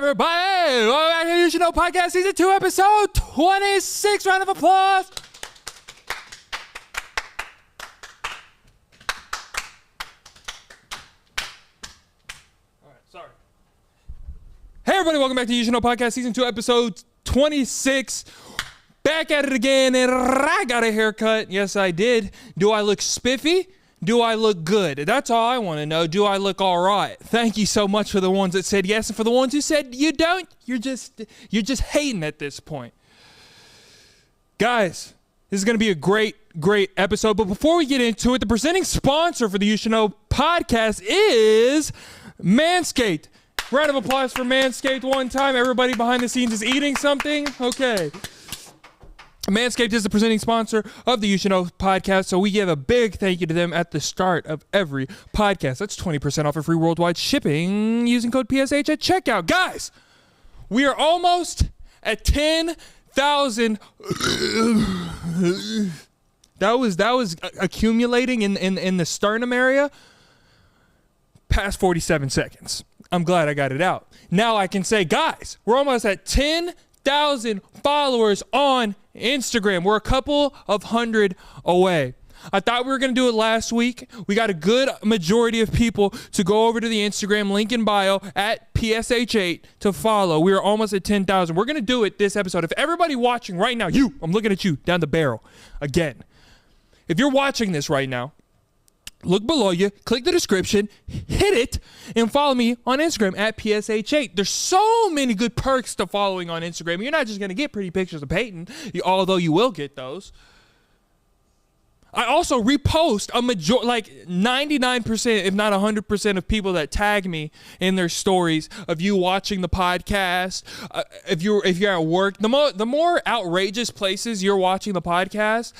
everybody? Welcome back to the You Should Know Podcast Season 2, Episode 26. Round of applause. All right, sorry. Hey, everybody. Welcome back to the You Should Know Podcast Season 2, Episode 26. Back at it again, and I got a haircut. Yes, I did. Do I look spiffy? Do I look good? That's all I want to know. Do I look all right? Thank you so much for the ones that said yes, and for the ones who said you don't, you're just hating at this point. Guys, this is going to be a great episode. But before we get into it, the presenting sponsor for the You Should Know podcast is Manscaped. Round of applause for Manscaped one time. Everybody behind the scenes is eating something. Okay. Manscaped is the presenting sponsor of the You Should Know podcast, so we give a big thank you to them at the start of every podcast. That's 20% off of free worldwide shipping using code PSH at checkout. Guys, we are almost at 10,000. That was accumulating in the sternum area past 47 seconds. I'm glad I got it out. Now I can say, guys, we're almost at 10,000 followers on Instagram. We're a couple of hundred away. I thought we were going to do it last week. We got a good majority of people to go over to the Instagram link in bio at PSH8 to follow. We are almost at 10,000. We're going to do it this episode. If everybody watching right now, I'm looking at you down the barrel again. If you're watching this right now, look below you, click the description, hit it, and follow me on Instagram at PSH8. There's so many good perks to following on Instagram. You're not just going to get pretty pictures of Peyton, although you will get those. I also repost 99%, if not 100% of people that tag me in their stories of you watching the podcast. If you're at work, the more outrageous places you're watching the podcast,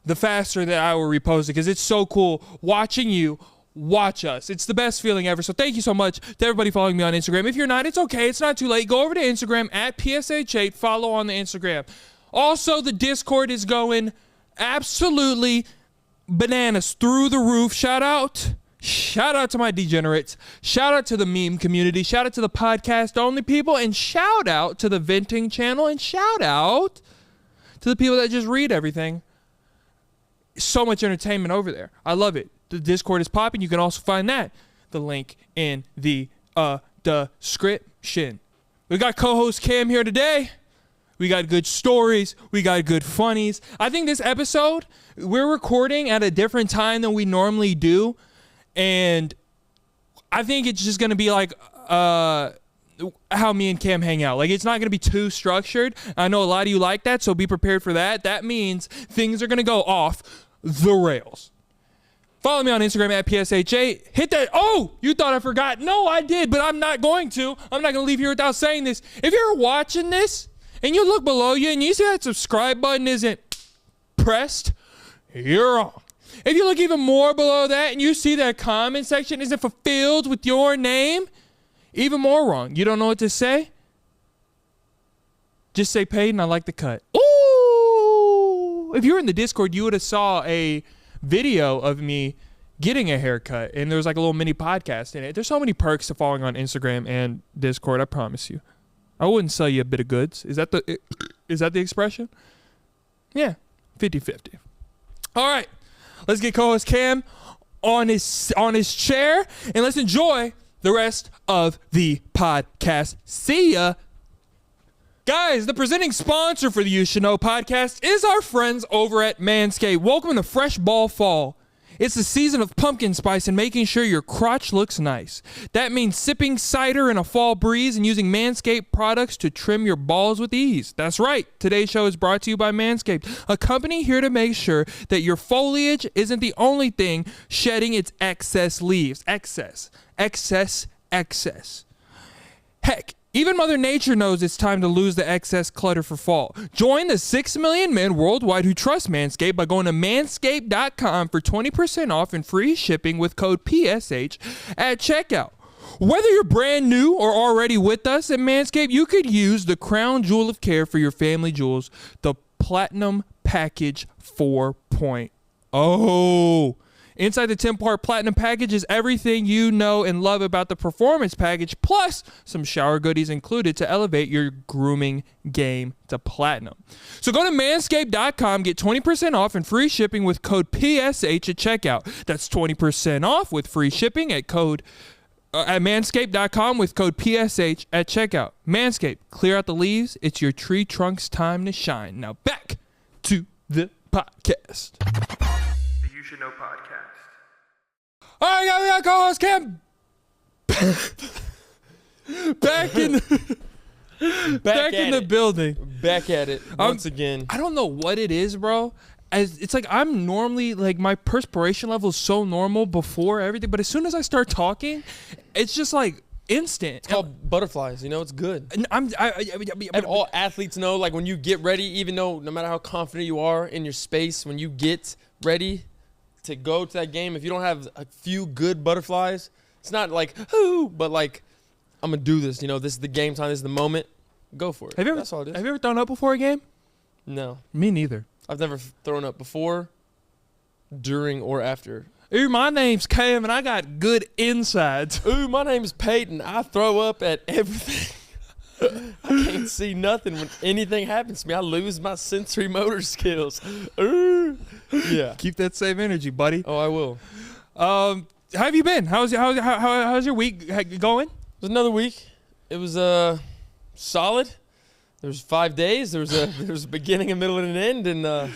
the faster that I will repost it, because it's so cool watching you watch us. It's the best feeling ever. So thank you so much to everybody following me on Instagram. If you're not, it's okay. It's not too late. Go over to Instagram at PSH8. Follow on the Instagram. Also, the Discord is going absolutely bananas, through the roof. Shout out to my degenerates. Shout out to the meme community. Shout out to the podcast only people. And shout out to the venting channel. And shout out to the people that just read everything. So much entertainment over there. I love it. The Discord is popping. You can also find the link in the description. We got co-host Cam here today. We got good stories. We got good funnies. I think this episode, we're recording at a different time than we normally do. And I think it's just going to be like how me and Cam hang out. Like, it's not going to be too structured. I know a lot of you like that, so be prepared for that. That means things are going to go off the rails. Follow me on Instagram at PSH8. Hit that. Oh, you thought I forgot. No, I did, but I'm not going to. I'm not going to leave here without saying this. If you're watching this and you look below you and you see that subscribe button isn't pressed, you're wrong. If you look even more below that and you see that comment section isn't fulfilled with your name, even more wrong. You don't know what to say? Just say Peyton, I like the cut. Ooh! If you were in the Discord, you would have saw a video of me getting a haircut, and there was like a little mini podcast in it. There's so many perks to following on Instagram and Discord, I promise you. I wouldn't sell you a bit of goods. Is that the expression? Yeah, 50-50. All right, let's get co-host Cam on his chair, and let's enjoy the rest of the podcast. See ya. Guys, the presenting sponsor for the You Should Know podcast is our friends over at Manscaped. Welcome to Fresh Ball Fall. It's the season of pumpkin spice and making sure your crotch looks nice. That means sipping cider in a fall breeze and using Manscaped products to trim your balls with ease. That's right. Today's show is brought to you by Manscaped, a company here to make sure that your foliage isn't the only thing shedding its excess leaves. Excess. Heck, even Mother Nature knows it's time to lose the excess clutter for fall. Join the 6 million men worldwide who trust Manscaped by going to manscaped.com for 20% off and free shipping with code PSH at checkout. Whether you're brand new or already with us at Manscaped, you could use the crown jewel of care for your family jewels, the Platinum Package 4.0. Inside the 10-part Platinum package is everything you know and love about the Performance package, plus some shower goodies included to elevate your grooming game to Platinum. So go to manscaped.com, get 20% off and free shipping with code PSH at checkout. That's 20% off with free shipping at manscaped.com with code PSH at checkout. Manscaped, clear out the leaves. It's your tree trunk's time to shine. Now back to the podcast. The You Should Know podcast. All right, we got co-host Cam back in the building. Back at it once again. I don't know what it is, bro. It's like I'm normally, like, my perspiration level is so normal before everything, but as soon as I start talking, it's just like instant. It's called butterflies. You know, it's good. And And all athletes know, like, when you get ready, even though no matter how confident you are in your space, when you get ready to go to that game, if you don't have a few good butterflies, it's not like, ooh, but like, I'm going to do this. You know, this is the game time. This is the moment. Go for it. That's all it is. Have you ever thrown up before a game? No. Me neither. I've never thrown up before, during, or after. Ooh, my name's Cam, and I got good insides. Ooh, my name is Peyton. I throw up at everything. I can't see nothing when anything happens to me. I lose my sensory motor skills. Ooh. Yeah. Keep that same energy, buddy. Oh, I will. How have you been? How's your week going? It was another week. It was solid. There was 5 days. There was a beginning, a middle, and an end, and it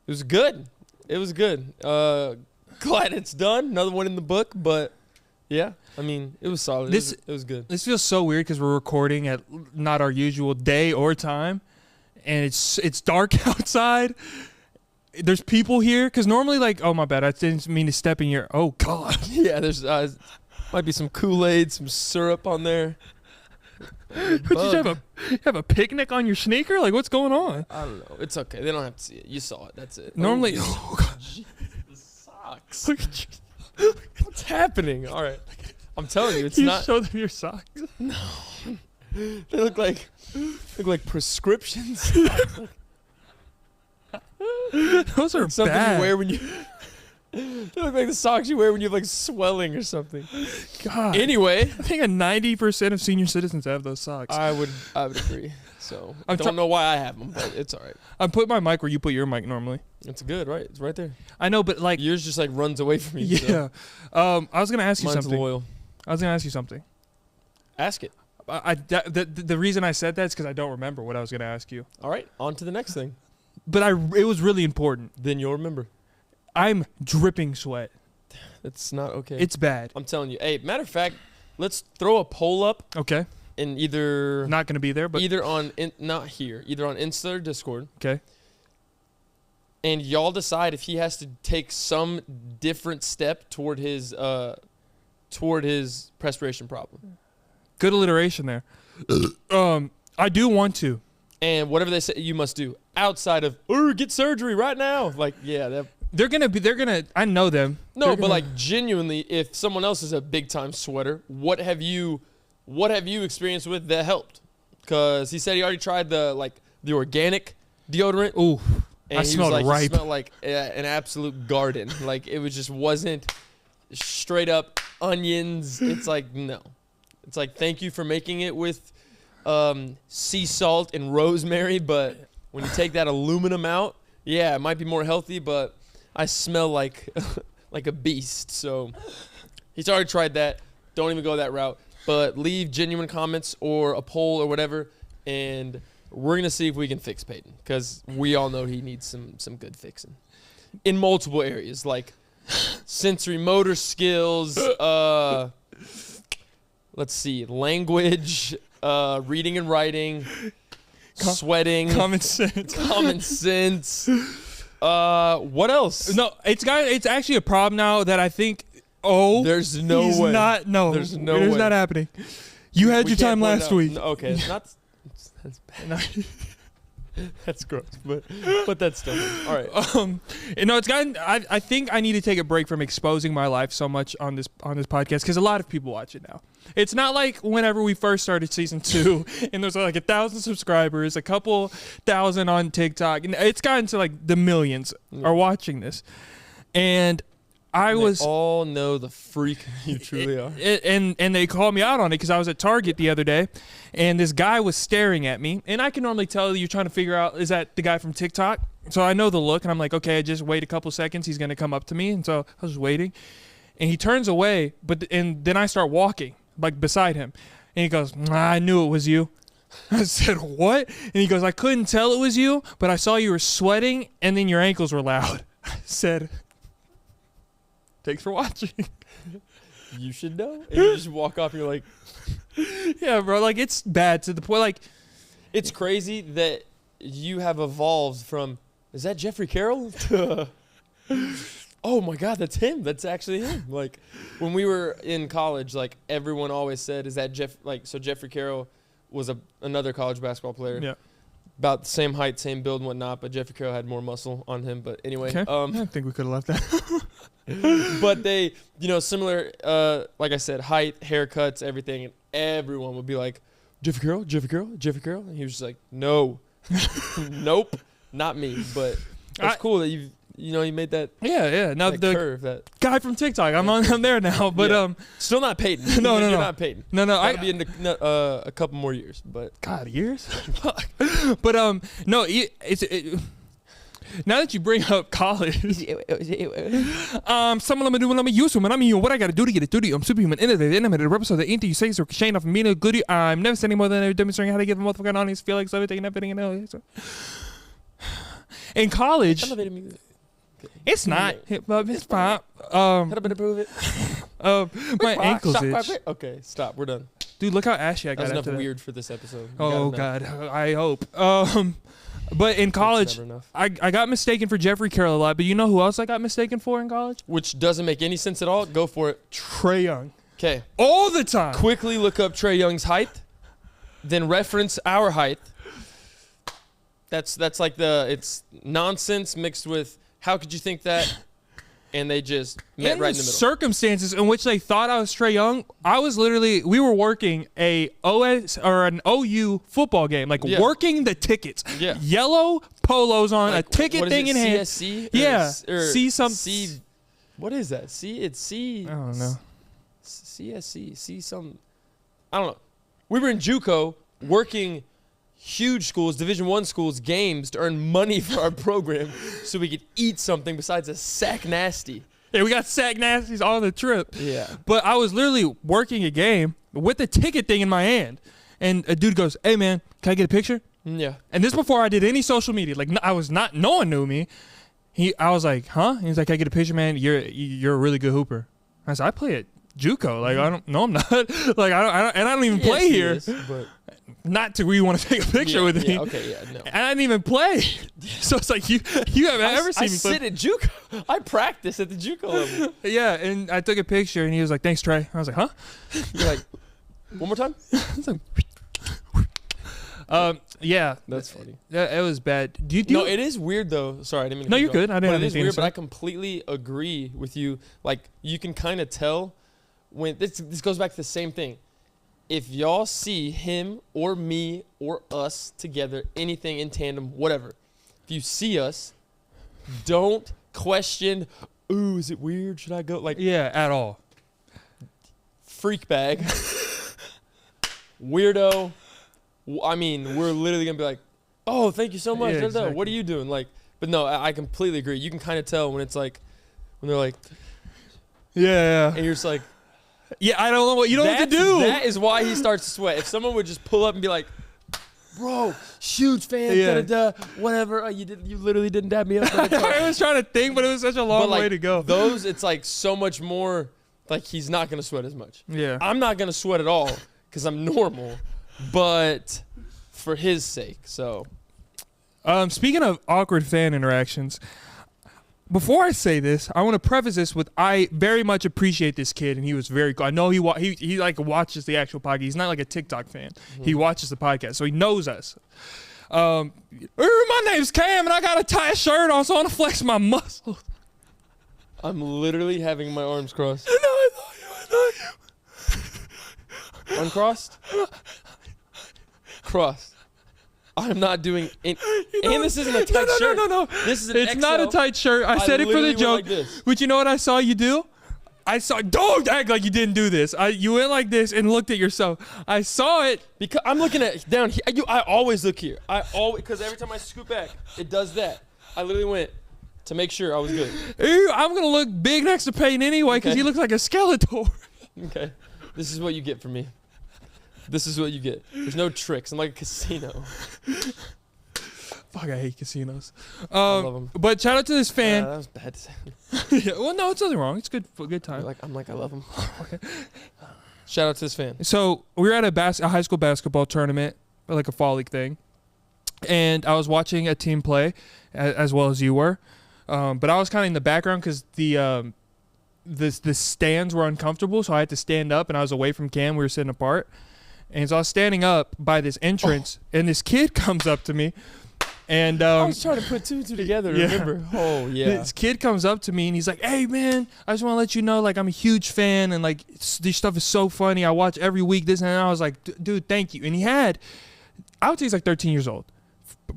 was good. It was good. Glad it's done. Another one in the book, but yeah, I mean, it was solid. It was good. This feels so weird because we're recording at not our usual day or time, and it's dark outside. There's people here because normally, like, oh my bad, I didn't mean to step in your. Oh God. Yeah, there's might be some Kool-Aid, some syrup on there. Did you have a picnic on your sneaker? Like, what's going on? I don't know. It's okay. They don't have to see it. You saw it. That's it. Normally, oh God. The socks. What's happening? All right. I'm telling you, it's not. Show them your socks. No. They look like prescriptions. Those are something bad. you wear when you. They look like the socks you wear when you have like swelling or something. God. Anyway, I think 90% of senior citizens have those socks. I would agree. So I don't know why I have them, but it's all right. I put my mic where you put your mic normally. It's good, right? It's right there. I know, but like yours just like runs away from me. Yeah. So. I was gonna ask you Mine's something. loyal. I was gonna ask you something. Ask it. The reason I said that is because I don't remember what I was gonna ask you. All right, on to the next thing. But it was really important. Then you'll remember. I'm dripping sweat. That's not okay. It's bad. I'm telling you. Hey, matter of fact, let's throw a poll up. Okay. In either not gonna be there, but either on not here, either on Insta or Discord. Okay. And y'all decide if he has to take some different step toward his perspiration problem. Good alliteration there. I do want to. And whatever they say, you must do outside of get surgery right now. Like, yeah, they're gonna. I know them. No, but like genuinely, if someone else is a big time sweater, what have you experienced with that helped? Because he said he already tried the organic deodorant. Ooh, and I smelled ripe. He smelled like an absolute garden. Like it wasn't straight up onions. It's like no. It's like thank you for making it with sea salt and rosemary, but when you take that aluminum out, yeah, it might be more healthy, but I smell like like a beast. So he's already tried that. Don't even go that route. But leave genuine comments or a poll or whatever, and we're going to see if we can fix Peyton, because we all know he needs some good fixing in multiple areas, like sensory motor skills, let's see, language, reading and writing, sweating, common sense. What else? No, it's actually a problem now that I think. Oh, there's no he's way. Not no. There's no way. It's not happening. You had your time last week. No, okay, that's bad. That's gross, but that's still good. All right. It's gotten. I think I need to take a break from exposing my life so much on this podcast, because a lot of people watch it now. It's not like whenever we first started season 2 and there's like 1,000 subscribers, a couple thousand on TikTok, and it's gotten to like the millions are watching this, and I They was all know the freak you truly are. and they called me out on it because I was at Target the other day, and this guy was staring at me, and I can normally tell you're trying to figure out, is that the guy from TikTok? So I know the look, and I'm like, okay, just wait a couple seconds, he's gonna come up to me, and so I was waiting, and he turns away, and then I start walking like beside him, and he goes, I knew it was you. I said, what? And he goes, I couldn't tell it was you, but I saw you were sweating, and then your ankles were loud. I said, thanks for watching. You should know. And you just walk off and you're like, yeah, bro, like it's bad to the point, like it's crazy that you have evolved from, is that Jeffrey Carroll? to, oh my God, that's him. That's actually him. Like when we were in college, like everyone always said, is that so Jeffrey Carroll was another college basketball player. yeah. About the same height, same build and whatnot, but Jeffrey Carroll had more muscle on him. But anyway, Okay. I think we could have left that. but they, similar, like I said, height, haircuts, everything, and everyone would be like, Jeffrey Carroll, Jeffrey Carroll, Jeffrey Carroll, and he was just like, no, nope, not me. But it's cool that you made that, yeah. Now that the curve. That guy from TikTok, I'm there now, but Yeah. Still not Peyton. No, You're no. not Peyton. no, I'll be in a couple more years, but God, years. Fuck. But no, now that you bring up college, some of them do let me use them, and I mean, what I gotta do to get it through? I'm superhuman, innovative, animated, represent the anything you say is ricocheting off of me, no goodie. I'm never saying more than ever demonstrating how to give a motherfucking audience feelings, everything, and everything, and everything. In college, elevated music. it's not hip hop, it's pop. How to prove it? My ankles itch. Okay, stop. We're done. Dude, look how ashy I That got was enough after that. weird for this episode. Oh God, I hope. But in college, Never enough. I got mistaken for Jeffrey Carroll a lot. But you know who else I got mistaken for in college? Which doesn't make any sense at all. Go for it. Trae Young. Okay. All the time. Quickly look up Trae Young's height, then reference our height. That's like it's nonsense mixed with how could you think that? And they just met In right the in the middle. circumstances in which they thought I was Trae Young, we were working a OS or an OU football game, like Yeah. working the tickets. Yeah. Yellow polos on, Like, a ticket what is thing it, in hand. CSC? Yeah. Or C some. C. What is that? It's C. I don't know. CSC. C some. I don't know. We were in JUCO working huge schools, Division I schools, games to earn money for our program so we could eat something besides a sack nasty. Yeah, we got sack nasties on the trip. Yeah. But I was literally working a game with the ticket thing in my hand. And a dude goes, hey, man, can I get a picture? Yeah. And this before I did any social media. Like, no one knew me. I was like, huh? He's like, can I get a picture, man? You're a really good hooper. I said, I play at JUCO. Like, I don't I don't even play here. Yes, but Not to where you want to take a picture with me. Yeah, okay, yeah, no. And I didn't even play. So it's like, you haven't ever seen I me play. sit at JUCO. I practice at the JUCO level. Yeah, and I took a picture, and he was like, thanks, Trey. I was like, huh? You're like, one more time? Yeah. That's funny. It was bad. No, it is weird though. Sorry, I didn't mean to No, keep you're going. good. I didn't But have it is anything to weird, say. but I completely agree with you. Like, you can kind of tell when this goes back to the same thing. If y'all see him or me or us together, anything in tandem, whatever, if you see us, don't question, ooh, is it weird? Should I go? Like, Yeah, at all. freak bag, weirdo. I mean, we're literally going to be like, oh, thank you so much. Yeah, exactly. What are you doing? Like, but no, I completely agree. You can kind of tell when it's like, when they're like, Yeah. and you're just like, Yeah, I don't know what you don't know what to do. That is why he starts to sweat. If someone would just pull up and be like, bro, huge fan, Yeah. da-da-da, whatever. You literally didn't dab me up. I was trying to think, but it was such a long But like way to go. those, it's like so much more. Like, he's not gonna sweat as much. Yeah. I'm not gonna sweat at all because I'm normal, but for his sake. So Speaking of awkward fan interactions, before I say this, I want to preface this with I very much appreciate this kid, and he was very cool. I know he like watches the actual podcast. He's not like a TikTok fan. Mm-hmm. He watches the podcast, so he knows us. My name's Cam, and I got a tight shirt on, so I want to flex my muscles. I'm literally having my arms crossed. No, I know you. Uncrossed? Crossed. I'm not doing it. And this isn't a tight shirt. No. This is an It's XL. not a tight shirt. I said it for the literally went joke. like this. But you know what I saw you do? Don't act like you didn't do this. You went like this and looked at yourself. I saw it. Because I'm looking at down here. I always look here. Because every time I scoot back, it does that. I literally went to make sure I was good. Ew, I'm going to look big next to Peyton anyway because Okay. he looks like a Skeletor. Okay. This is what you get from me. This is what you get. There's no tricks. I'm like a casino. Fuck, I hate casinos. I love 'em. But shout out to this fan. That was bad to say. Yeah, well, no, it's nothing wrong. It's good time. I'm like, I love him. Shout out to this fan. So we were at a high school basketball tournament, like a fall league thing, and I was watching a team play, as well as you were, but I was kind of in the background because the stands were uncomfortable, so I had to stand up, and I was away from Cam. We were sitting apart, and so I was standing up by this entrance, and this kid comes up to me, and I was trying to put two and two together. Yeah. Remember? Oh yeah. This kid comes up to me and he's like, "Hey man, I just want to let you know, like, I'm a huge fan and like this stuff is so funny. I watch every week this." And I was like, "Dude, thank you." And he had, I would say he's like 13 years old,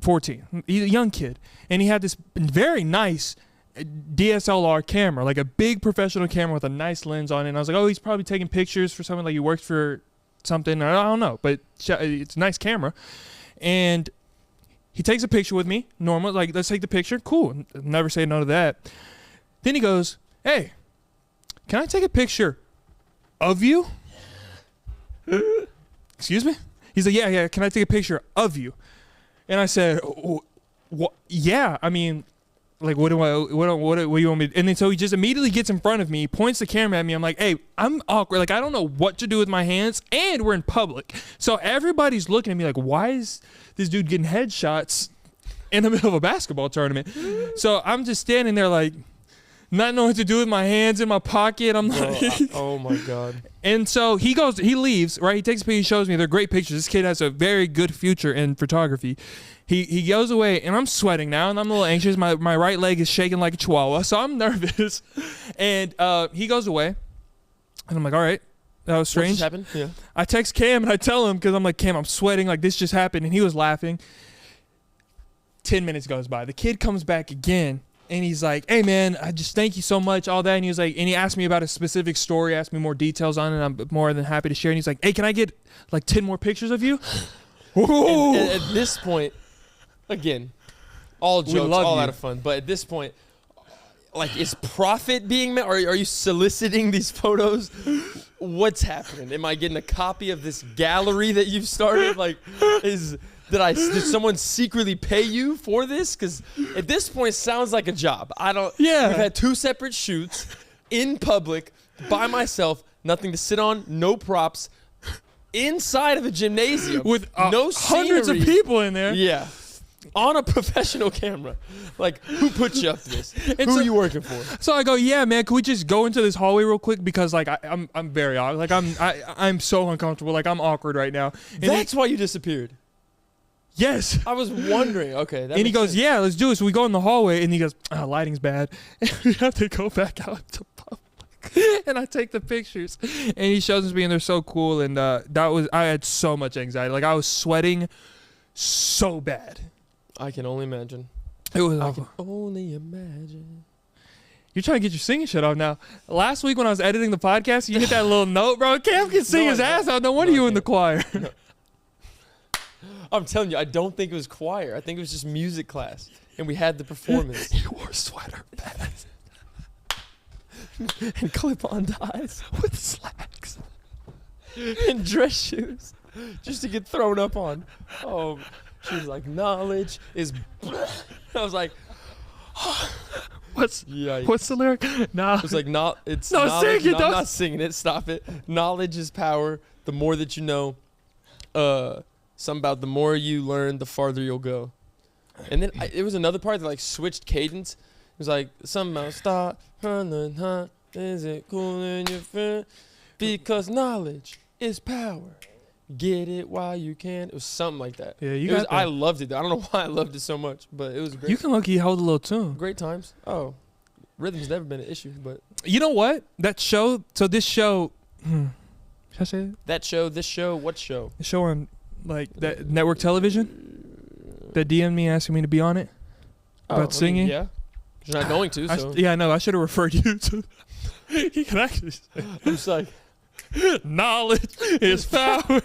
14. He's a young kid, and he had this very nice DSLR camera, like a big professional camera with a nice lens on it. And I was like, "Oh, he's probably taking pictures for something, like he works for something. I don't know, but it's a nice camera." And he takes a picture with me, normal, like, let's take the picture. Cool. Never say no to that. Then he goes, "Hey, can I take a picture of you?" Excuse me? He's like, yeah, can I take a picture of you? And I said, yeah, I mean, like, what do you want me to do? And then so he just immediately gets in front of me, points the camera at me. I'm like, "Hey, I'm awkward. Like, I don't know what to do with my hands, and we're in public." So everybody's looking at me like, why is this dude getting headshots in the middle of a basketball tournament? So I'm just standing there like, not knowing what to do with my hands in my pocket. I'm not. Oh my god. And so he leaves, right? He takes a picture, he shows me. They're great pictures. This kid has a very good future in photography. He goes away, and I'm sweating now, and I'm a little anxious. My right leg is shaking like a chihuahua, so I'm nervous. And he goes away, and I'm like, all right, that was strange. What just happened? Yeah. I text Cam, and I tell him, because I'm like, "Cam, I'm sweating, like this just happened," and he was laughing. 10 minutes goes by. The kid comes back again, and he's like, "Hey, man, I just thank you so much, all that." And he was like, and he asked me about a specific story, asked me more details on it, and I'm more than happy to share. And he's like, "Hey, can I get like 10 more pictures of you?" And at this point, again, all jokes, love all you. out of fun. But at this point, like, is profit being made? Or are you soliciting these photos? What's happening? Am I getting a copy of this gallery that you've started? Like, did someone secretly pay you for this? Because at this point, it sounds like a job. Yeah. We've had 2 separate shoots in public by myself, nothing to sit on, no props, inside of a gymnasium with no hundreds of scenery. people in there. Yeah. On a professional camera. Like, who put you up to this? And Who so- are you working for? So I go, "Yeah, man, can we just go into this hallway real quick, because like I'm very awkward. Like I'm so uncomfortable. Like, I'm awkward right now." And That's why you disappeared. yes. I was wondering. Okay. That And he makes goes, sense. "Yeah, let's do it." So we go in the hallway, and he goes, "Lighting's bad." And we have to go back out to public. And I take the pictures, and he shows us me, and they're so cool. And I had so much anxiety. Like, I was sweating so bad. I can only imagine. It was I awful. can only imagine. You're trying to get your singing shit off now. Last week when I was editing the podcast, you hit that little note, bro. Cam can sing No, his I ass don't. out. No wonder No, I you in the can't. choir. I'm telling you, I don't think it was choir. I think it was just music class. And we had the performance. He wore a sweater vest And clip-on ties. with slacks. And dress shoes. Just to get thrown up on. Oh, she was like, knowledge is... I was like, What's yikes. what's the lyric? Nah. It was like, it's No, knowledge. sing it, I'm don't- not singing it. Stop it. Knowledge is power. The more that you know, something about the more you learn, the farther you'll go. And then it was another part that like switched cadence. It was like, something about start, is it cool in your friend? Because knowledge is power. Get it while you can. It was something like that. Yeah, you It was, got I that. loved it. I don't know why I loved it so much, but it was great. You can look, hold a little tune. Great times. Oh, rhythm's never been an issue, but You know what? That show. So this show. Should I say it? that show, this show, what show? The show on like that network television. that DM'd me asking me to be on it about singing. Yeah. You're not going to, so. Yeah, I know. I should have referred you to. He can actually say. I'm just like, knowledge is power.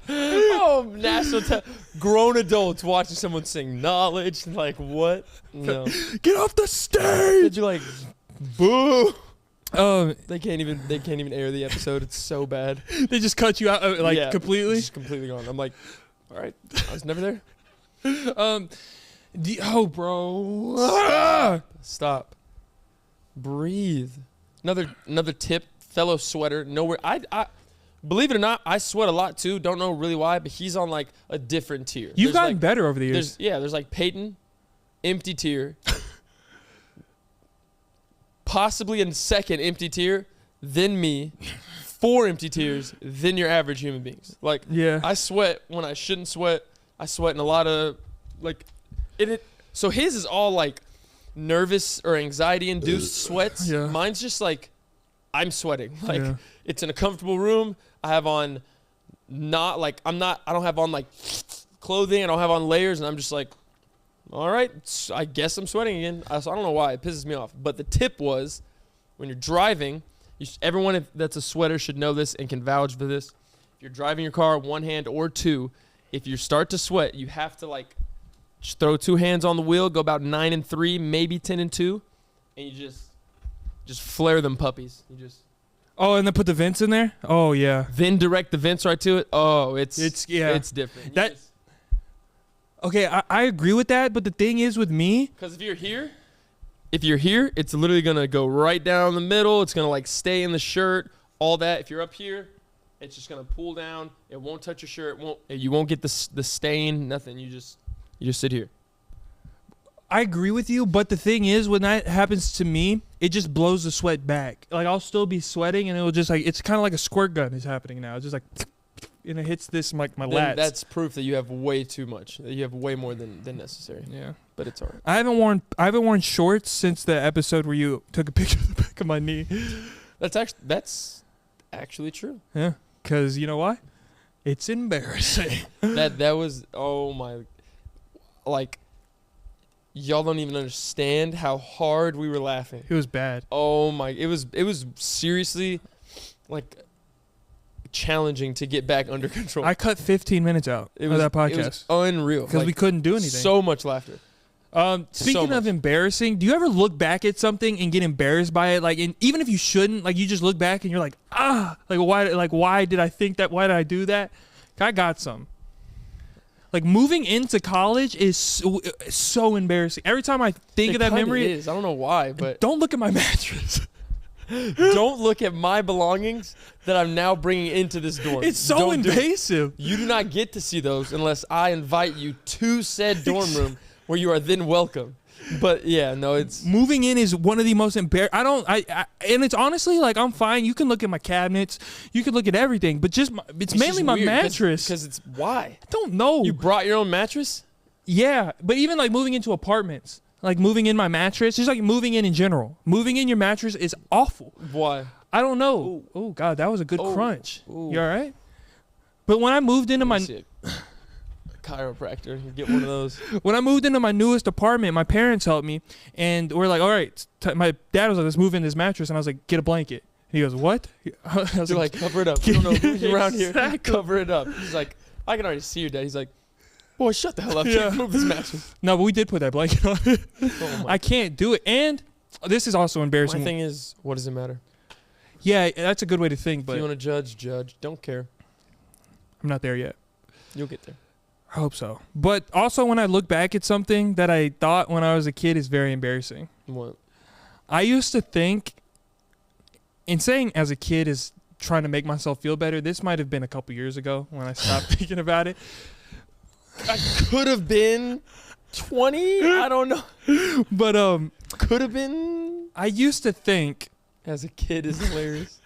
oh, grown adults watching someone sing knowledge. Like, what? No. Get off the stage. Did you like, boo? Um, They can't even air the episode. It's so bad. they just cut you out completely. Just completely gone. I'm like, all right, I was never there. Bro. Ah! Stop. Breathe. Another tip, fellow sweater. Nowhere. I believe it or not, I sweat a lot too. Don't know really why, but he's on like a different tier. You've gotten better over the years. There's like Peyton, empty tier. Possibly in second empty tier, then me, 4 empty tiers, then your average human beings. Like, yeah. I sweat when I shouldn't sweat. I sweat in a lot of, like, so his is all like nervous or anxiety induced sweats. Yeah. Mine's just like, I'm sweating. Like, Yeah. it's in a comfortable room. I have on I don't have on like clothing. I don't have on layers, and I'm just like, all right, I guess I'm sweating again. So I don't know why. It pisses me off. But the tip was, when you're driving, everyone that's a sweater should know this and can vouch for this. If you're driving your car, one hand or two, if you start to sweat, you have to like just throw 2 hands on the wheel, go about 9 and 3, maybe 10 and 2, and you just flare them puppies. You just And then put the vents in there. Oh yeah. then direct the vents right to it. Oh, it's different. Okay, I agree with that, but the thing is with me, because if you're here, it's literally gonna go right down the middle. It's gonna like stay in the shirt, all that. If you're up here, it's just gonna pull down. It won't touch your shirt. You won't get the stain. Nothing. You just sit here. I agree with you, but the thing is, when that happens to me, it just blows the sweat back. Like, I'll still be sweating, and it'll just like, it's kind of like a squirt gun is happening now. It's just like, and it hits this like my lats. That's proof that you have way too much. That you have way more than necessary. Yeah, but it's alright. I haven't worn shorts since the episode where you took a picture of the back of my knee. That's actually true. Yeah, because you know why? It's embarrassing. that was, oh my, like, y'all don't even understand how hard we were laughing. It was bad. Oh my, it was seriously like challenging to get back under control. I cut 15 minutes out of that podcast. It was unreal. Because we couldn't do anything. So much laughter. Speaking of embarrassing, do you ever look back at something and get embarrassed by it? Like, even if you shouldn't, like, you just look back and you're like, why did I think that? Why did I do that? I got some. Like, moving into college is so embarrassing. Every time I think of that memory, it is. I don't know why, but don't look at my mattress. Don't look at my belongings that I'm now bringing into this dorm. It's so invasive. You do not get to see those unless I invite you to said dorm room, where you are then welcome. But yeah, no, it's moving in is one of the most embarrassing. And it's honestly like, I'm fine. You can look at my cabinets, you can look at everything, but it's mainly my mattress. Because it's why? I don't know. You brought your own mattress? Yeah, but even like moving into apartments, like moving in my mattress, just like moving in general. Moving in your mattress is awful. Why? I don't know. Oh God, that was a good crunch. Ooh. You all right? But when I moved into my chiropractor, you get one of those. When I moved into my newest apartment, my parents helped me, and we're like, all right. My dad was like, let's move in this mattress, and I was like, get a blanket. He goes, what? I was like, cover it up. We don't know who's around here. Cover it up. He's like, I can already see your dad. He's like, boy, shut the hell up. Can't move this mattress. No, but we did put that blanket on it. I can't do it. And this is also embarrassing. My thing is, what does it matter? Yeah, that's a good way to think. But if you want to judge. Don't care. I'm not there yet. You'll get there. I hope so. But also, when I look back at something that I thought when I was a kid is very embarrassing. What? I used to think, and saying as a kid is trying to make myself feel better, this might have been a couple years ago when I stopped thinking about it. I could have been 20. I don't know. But could have been. I used to think as a kid is hilarious.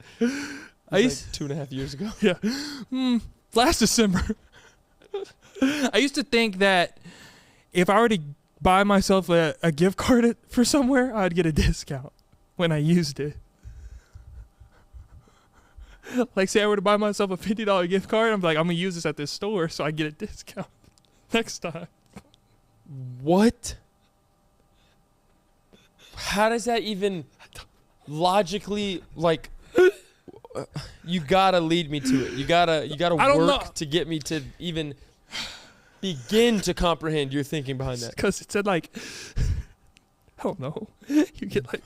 I used 2.5 years ago. Yeah. Last December. I used to think that if I were to buy myself a gift card for somewhere, I'd get a discount when I used it. Like, say I were to buy myself a $50 gift card, I'm like, I'm going to use this at this store so I get a discount next time. What? How does that even logically, like, you gotta lead me to it. You gotta work to get me to even begin to comprehend your thinking behind that. Because it said, like, I don't know. You get, like...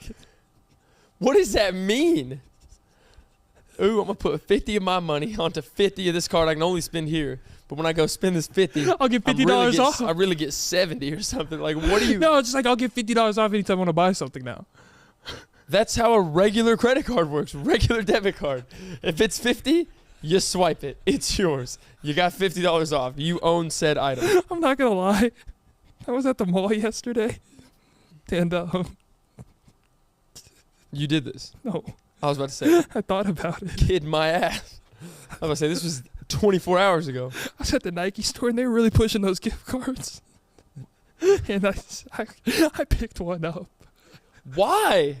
What does that mean? Ooh, I'm going to put 50 of my money onto 50 of this card I can only spend here. But when I go spend this 50, I'll get $50 off. I really get 70 or something. Like, what do you... No, it's just like, I'll get $50 off anytime I want to buy something now. That's how a regular credit card works. Regular debit card. If it's 50, you swipe it. It's yours. You got $50 off. You own said item. I'm not going to lie. I was at the mall yesterday. And, You did this. no, I was about to say, I thought about it. kid my ass. I was about to say, this was 24 hours ago. I was at the Nike store and they were really pushing those gift cards. And I picked one up. Why?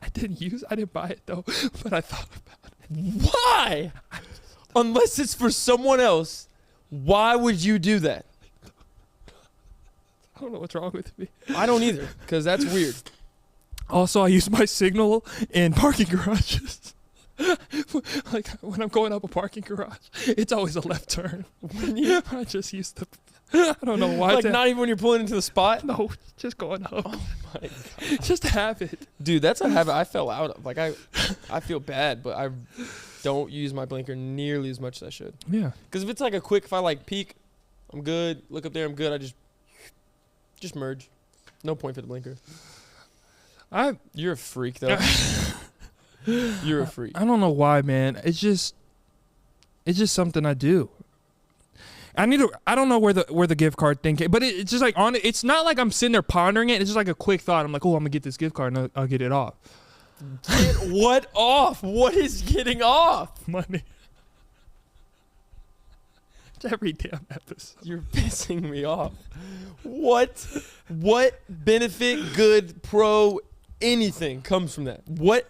I didn't buy it though, but I thought about it. Why? Unless it's for someone else, why would you do that? I don't know what's wrong with me. I don't either, because that's weird. Also, I use my signal in parking garages. Like when I'm going up a parking garage, it's always a left turn. I just use the... I don't know why. Like not even when you're pulling into the spot? No, just going up. Oh my God. Just a habit. Dude, that's a habit I fell out of. Like I feel bad, but I don't use my blinker nearly as much as I should. Yeah. Because if it's like if I like peek, I'm good. Look up there, I'm good. I just merge. No point for the blinker. You're a freak though. You're a freak. I don't know why, man. It's just something I do. I don't know where the gift card thing came, but it's just like it's not like I'm sitting there pondering it. It's just like a quick thought. I'm like, oh, I'm gonna get this gift card and I'll get it off. Get what off? What is getting off? Money. It's every damn episode. You're pissing me off. What benefit, good, pro, anything comes from that? What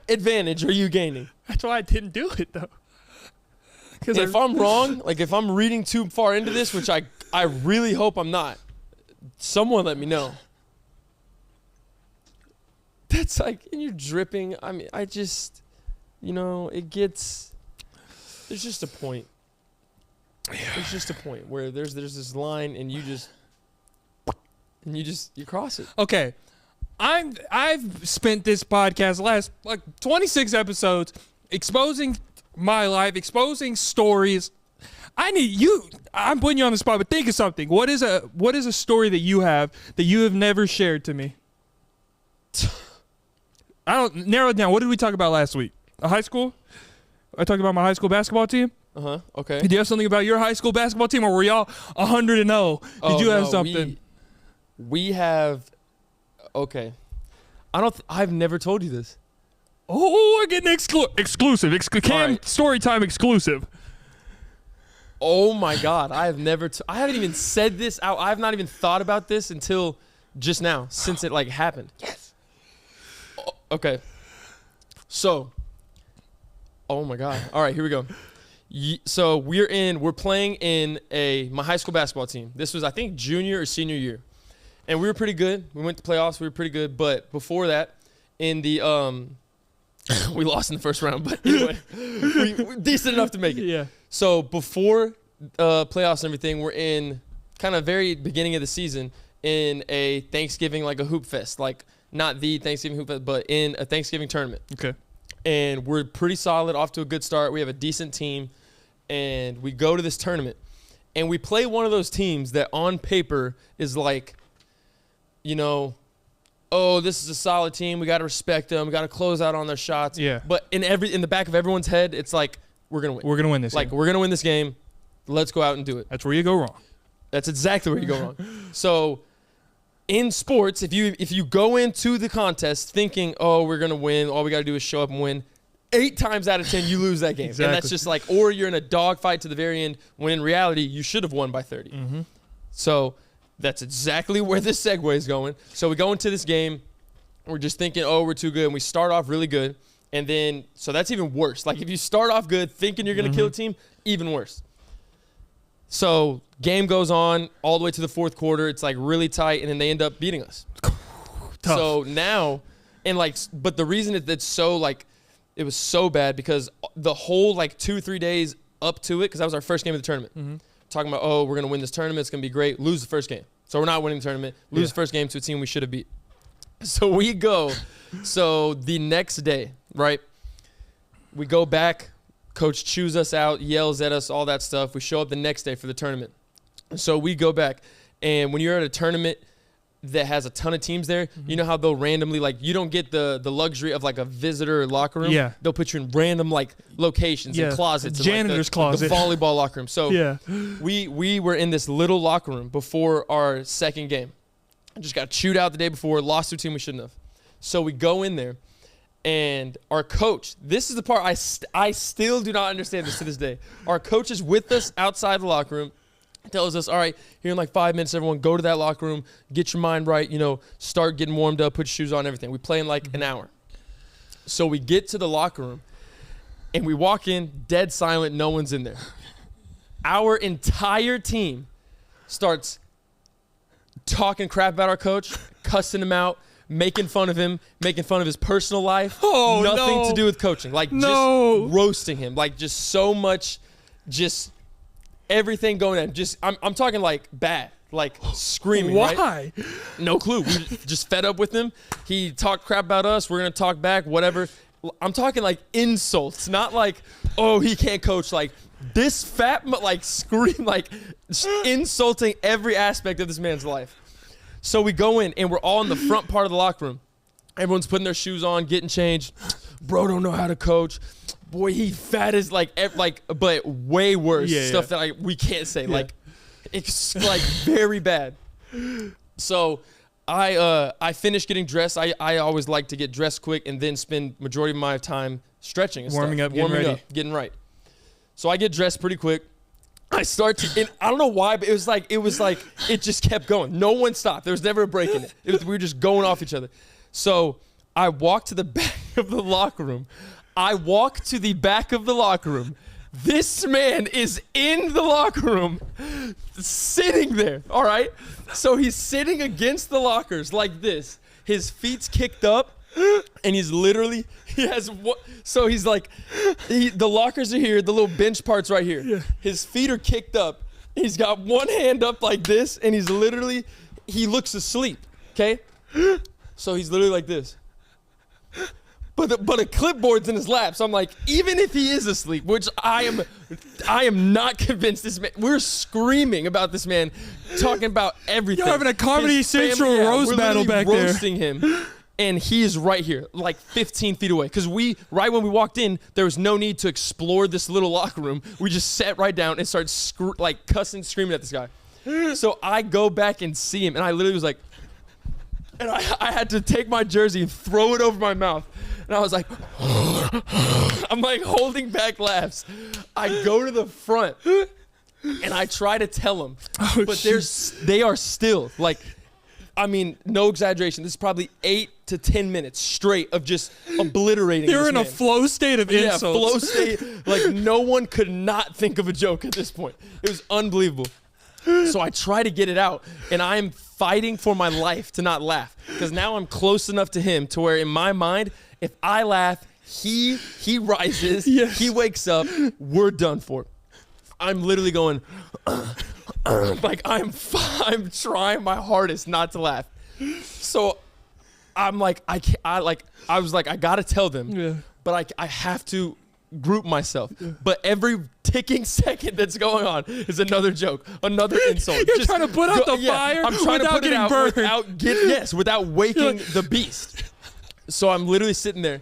advantage are you gaining? That's why I didn't do it though. Because if I'm wrong, like if I'm reading too far into this, which I really hope I'm not, someone let me know. That's like, and you're dripping. I mean, it gets, there's just a point. There's just a point where there's this line and you cross it. Okay. I've spent this podcast last like 26 episodes exposing my life, exposing stories. I'm putting you on the spot, but think of something. What is a story that you have never shared to me? I don't narrow it down. What did we talk about last week? A high school? I talked about my high school basketball team. Okay. Did you have something about your high school basketball team, or were y'all 100-0? Did you have something? We have. Okay. I've never told you this. Oh, we're getting exclusive. Cam right. Story time exclusive. Oh my God. I haven't even said this out. I have not even thought about this until just now, since it like happened. Yes. Okay. So. Oh my God. All right, here we go. So we're playing in my high school basketball team. This was, I think, junior or senior year. And we were pretty good. We went to playoffs. We were pretty good. But before that, in the we lost in the first round. But anyway, we decent enough to make it. Yeah. So before playoffs and everything, we're in kind of very beginning of the season in a Thanksgiving, like a hoop fest. Like not the Thanksgiving hoop fest, but in a Thanksgiving tournament. Okay. And we're pretty solid, off to a good start. We have a decent team. And we go to this tournament. And we play one of those teams that on paper is like, oh, this is a solid team. We got to respect them. We got to close out on their shots. Yeah. But in the back of everyone's head, it's like, we're going to win. We're going to win this game. We're going to win this game. Let's go out and do it. That's where you go wrong. That's exactly where you go wrong. So in sports, if you go into the contest thinking, oh, we're going to win, all we got to do is show up and win, 8 times out of 10, you lose that game. Exactly. And that's just like, or you're in a dogfight to the very end, when in reality, you should have won by 30. Mm-hmm. So that's exactly where this segue is going. So we go into this game. We're just thinking, oh, we're too good. And we start off really good. And then, so that's even worse. Like if you start off good thinking you're going to kill a team, even worse. So game goes on all the way to the fourth quarter. It's like really tight, and then they end up beating us. Tough. So now, and like, but the reason it's so like, it was so bad because the whole like 2-3 days up to it, because that was our first game of the tournament. Talking about, oh, we're going to win this tournament. It's going to be great. Lose the first game. So we're not winning the tournament. Lose the first game to a team we should have beat. So we go. So the next day, right, we go back. Coach chews us out, yells at us, all that stuff. We show up the next day for the tournament. So we go back. And when you're at a tournament that has a ton of teams there, you know how they'll randomly, like, you don't get the luxury of like a visitor locker room. Yeah. They'll put you in random like locations and closets. Janitor's closet. The volleyball locker room. So we were in this little locker room before our second game. Just got chewed out the day before, lost to a team we shouldn't have. So we go in there, and our coach, this is the part I still do not understand this to this day. Our coach is with us outside the locker room, tells us, all right, here in like 5 minutes, everyone go to that locker room, get your mind right, you know, start getting warmed up, put your shoes on, everything. We play in like an hour. So we get to the locker room, and we walk in, dead silent, no one's in there. Our entire team starts talking crap about our coach, cussing him out, making fun of him, making fun of his personal life. Oh, Nothing to do with coaching. Like, just roasting him. Like, just so much, just everything going on. Just, I'm talking, like, bad. Like, screaming, Why? right? No clue. We just fed up with him. He talked crap about us. We're going to talk back, whatever. I'm talking, like, insults. Not like, oh, he can't coach. Like, this fat, like, scream, like, insulting every aspect of this man's life. So we go in, and we're all in the front part of the locker room. Everyone's putting their shoes on, getting changed. Bro don't know how to coach. Boy, he fat as, like, but way worse. Stuff that we can't say. Like, it's, like, very bad. So I finished getting dressed. I always like to get dressed quick and then spend majority of my time stretching and Warming stuff. up, Getting right. So I get dressed pretty quick. I start to, and I don't know why, but it was like it just kept going. No one stopped. There was never a break in it. We were just going off each other. So I walked to the back of the locker room. This man is in the locker room, sitting there, all right? So he's sitting against the lockers like this. His feet's kicked up, and he's literally, so he's like, the lockers are here, the little bench part's right here. Yeah. His feet are kicked up. He's got one hand up like this, and he's literally, he looks asleep, okay? So he's literally like this. But a clipboard's in his lap, so I'm like, even if he is asleep, which I am not convinced this man. We're screaming about this man, talking about everything. You're having a Comedy Central roast battle back there. Roasting him, and he is right here, like 15 feet away. Because right when we walked in, there was no need to explore this little locker room. We just sat right down and started like cussing, screaming at this guy. So I go back and see him, and I literally was like, and I had to take my jersey and throw it over my mouth. And I was like, I'm like holding back laughs. I go to the front and I try to tell them, but they are still like, I mean, no exaggeration. This is probably 8 to 10 minutes straight of just obliterating. They're in a flow state of insults. Yeah, flow state. Like no one could not think of a joke at this point. It was unbelievable. So I try to get it out, and I'm fighting for my life to not laugh because now I'm close enough to him to where in my mind, if I laugh, he rises, he wakes up, we're done for. I'm literally going, like I'm trying my hardest not to laugh. So I'm like, I was like, I gotta tell them, but I have to group myself. But every ticking second that's going on is another joke, another insult. You're trying to put out the fire. I'm trying to put it out burned. without waking the beast. So I'm literally sitting there,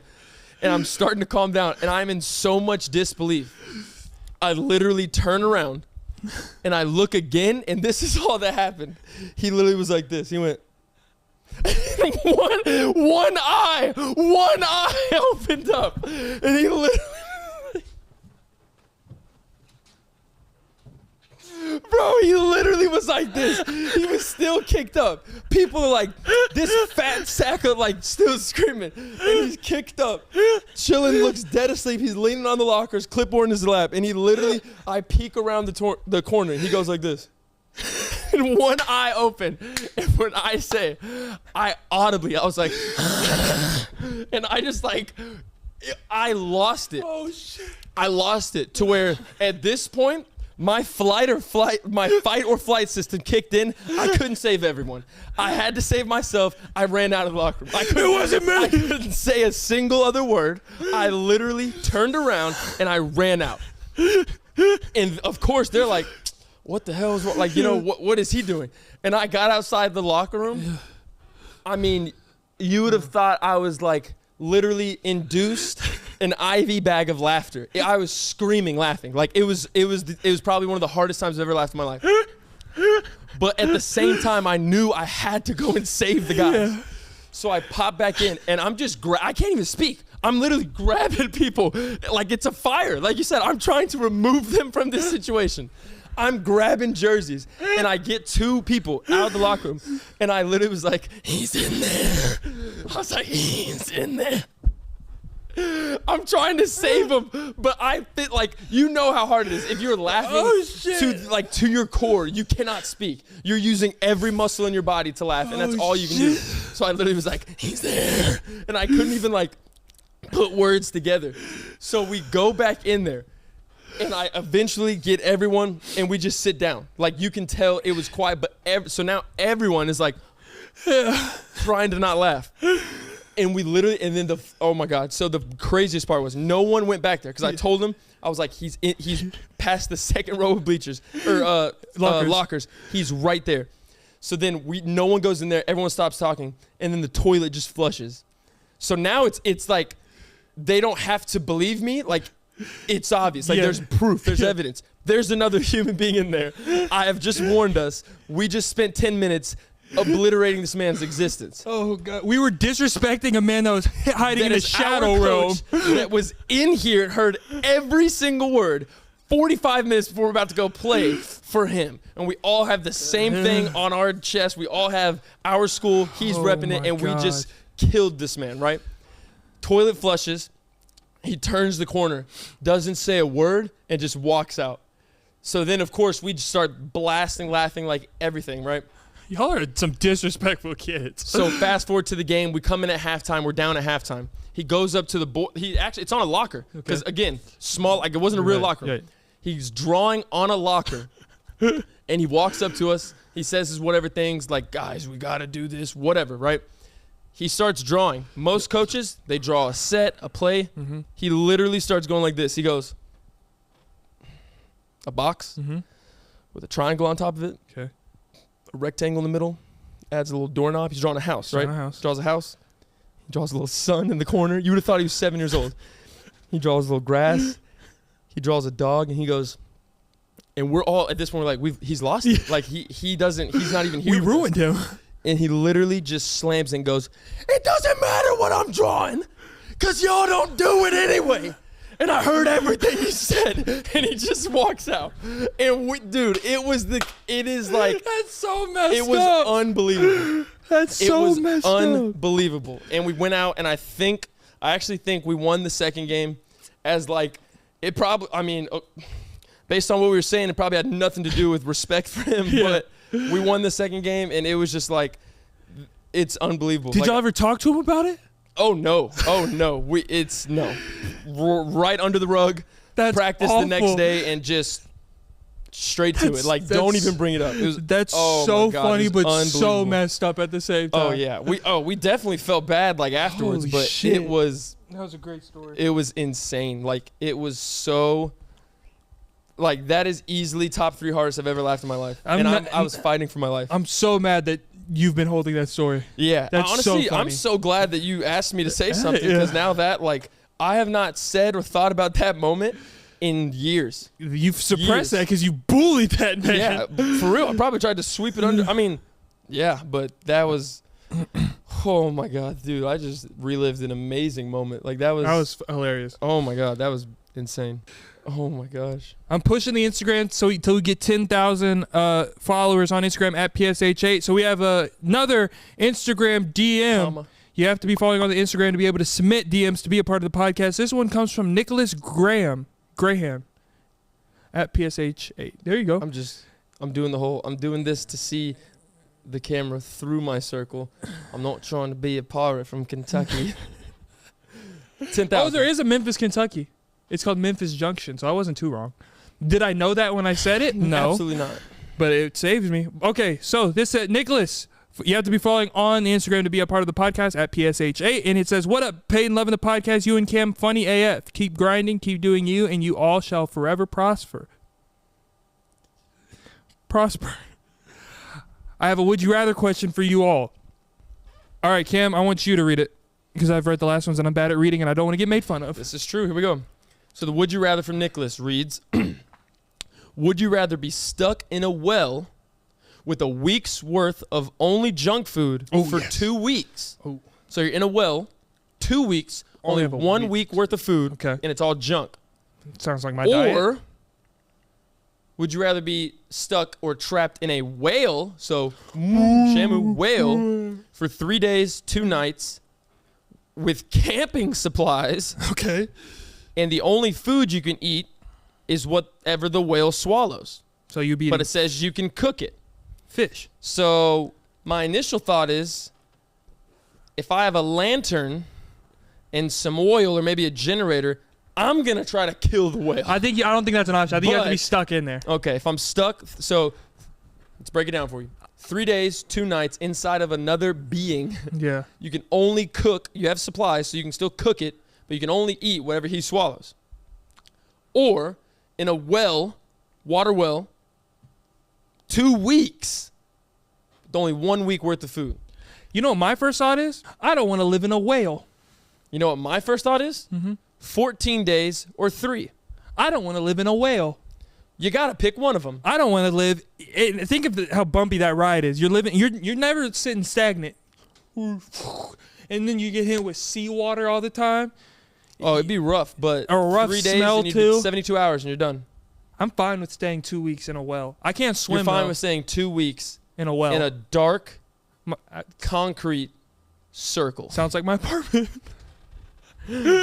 and I'm starting to calm down, and I'm in so much disbelief. I literally turn around, and I look again, and this is all that happened. He literally was like this. He went, one eye opened up, and he literally Bro, he literally was like this. He was still kicked up. People are like, this fat sack of like still screaming. And he's kicked up. Chillin looks dead asleep. He's leaning on the lockers, clipboard in his lap. And he literally, I peek around the corner. He goes like this. And one eye open. And when I say, I was like, and I just like, I lost it. Oh, shit. I lost it to where at this point, my fight or flight system kicked in. I couldn't save everyone. I had to save myself. I ran out of the locker room. It wasn't me. I couldn't say a single other word. I literally turned around and I ran out. And of course, they're like, what the hell is like, you know, what is he doing? And I got outside the locker room. I mean, you would have thought I was like literally induced an IV bag of laughter. I was screaming, laughing. Like it was probably one of the hardest times I've ever laughed in my life. But at the same time, I knew I had to go and save the guys. Yeah. So I pop back in, and I'm just I can't even speak. I'm literally grabbing people like it's a fire. Like you said, I'm trying to remove them from this situation. I'm grabbing jerseys, and I get two people out of the locker room, and I literally was like, he's in there. I was like, he's in there. I'm trying to save him, but I fit like, you know how hard it is. If you're laughing to your core, you cannot speak. You're using every muscle in your body to laugh, and that's all you can do. So I literally was like, he's there. And I couldn't even like put words together. So we go back in there, and I eventually get everyone, and we just sit down. Like you can tell it was quiet, but so now everyone is like trying to not laugh. And we literally, and then oh my God. So the craziest part was no one went back there because I told him, I was like, he's past the second row of bleachers or lockers. He's right there. So then no one goes in there. Everyone stops talking, and then the toilet just flushes. So now it's like they don't have to believe me. Like it's obvious. Like there's proof. There's evidence. There's another human being in there. I have just warned us. We just spent 10 minutes obliterating this man's existence. Oh God, we were disrespecting a man that was hiding in a shadow room. That was in here and heard every single word 45 minutes before we're about to go play for him. And we all have the same thing on our chest. We all have our school. He's repping it, and we just killed this man, right? Toilet flushes. He turns the corner, doesn't say a word, and just walks out. So then, of course, we just start blasting, laughing like everything, right? Y'all are some disrespectful kids. So fast forward to the game. We come in at halftime. We're down at halftime. He goes up to the board. It's on a locker. Because, again, small, like it wasn't a real locker. Right. He's drawing on a locker. And he walks up to us. He says his whatever things like, guys, we got to do this, whatever, right? He starts drawing. Most coaches, they draw a set, a play. Mm-hmm. He literally starts going like this. He goes, a box with a triangle on top of it. Okay. A rectangle in the middle, adds a little doorknob. He's drawing a house, right? Draws a house. He draws a little sun in the corner. You would have thought he was 7 years old. He draws a little grass. He draws a dog, and he goes, and we're all at this point, we're like, he's lost it. Like he's not even here. We ruined him. And he literally just slams and goes, it doesn't matter what I'm drawing, because y'all don't do it anyway. And I heard everything he said, and he just walks out. And it is like. That's so messed up. It was unbelievable. That's so messed up. Unbelievable. And we went out, and I actually think we won the second game as like, it probably, I mean, based on what we were saying, it probably had nothing to do with respect for him, but we won the second game, and it was just like, it's unbelievable. Did y'all ever talk to him about it? Oh no! No. Right under the rug. That's practice awful. The next day and just straight to it. Like don't even bring it up. That's so funny, but so messed up at the same time. Oh yeah, we definitely felt bad like afterwards, but shit. That was a great story. It was insane. Like it was so. Like that is easily top 3 hardest I've ever laughed in my life, I was fighting for my life. I'm so mad that you've been holding that story. Yeah, that's honestly, so funny. I'm so glad that you asked me to say something because now that like I have not said or thought about that moment in years. You've suppressed that because you bullied that man. Yeah, for real. I probably tried to sweep it under. I mean, yeah, but that was. Oh my God, dude! I just relived an amazing moment. Like that was hilarious. Oh my God, that was insane. Oh my gosh. I'm pushing the Instagram till we get 10,000 followers on Instagram at PSH8. So we have another Instagram DM. You have to be following on the Instagram to be able to submit DMs to be a part of the podcast. This one comes from Nicholas Graham at PSH8. There you go. I'm doing this to see the camera through my circle. I'm not trying to be a pirate from Kentucky. 10,000. Oh, there is a Memphis, Kentucky. It's called Memphis Junction, so I wasn't too wrong. Did I know that when I said it? No. Absolutely not. But it saves me. Okay, so this said, Nicholas, you have to be following on the Instagram to be a part of the podcast at PSH8. And it says, what up, Peyton, loving the podcast. You and Cam, funny AF. Keep grinding, keep doing you, and you all shall forever prosper. I have a would you rather question for you all. All right, Cam, I want you to read it because I've read the last ones and I'm bad at reading and I don't want to get made fun of. This is true. Here we go. So the would you rather from Nicholas reads, would you rather be stuck in a well with a week's worth of only junk food for 2 weeks? Oh. So you're in a well, 2 weeks, only have a 1 week worth of food, Okay. and it's all junk. Sounds like my diet. Or would you rather be stuck or trapped in a whale, so Shamu whale, for 3 days, 2 nights with camping supplies? Okay. And the only food you can eat is whatever the whale swallows. So you be But it says you can cook it. fish. So my initial thought is, if I have a lantern and some oil or maybe a generator, I'm going to try to kill the whale. I don't think that's an option. I think you have to be But- stuck in there. Okay, if I'm stuck, so let's break it down for you. 3 days, 2 nights inside of another being. Yeah. You can only cook. You have supplies, so you can still cook it, but you can only eat whatever he swallows. Or in a well, water well, 2 weeks, with only 1 week worth of food. You know what my first thought is? I don't want to live in a whale. You know what my first thought is? 14 days or 3. I don't want to live in a whale. You got to pick one of them. I don't want to live. Think of how bumpy that ride is. You're living. You're never sitting stagnant. And then you get hit with seawater all the time. Oh, it'd be rough, but A rough 3 days smell, and you too. did 72 hours and you're done. I'm fine with staying 2 weeks in a well. I can't swim You're fine though, with staying 2 weeks in a well. in a dark My- concrete circle. sounds like my apartment.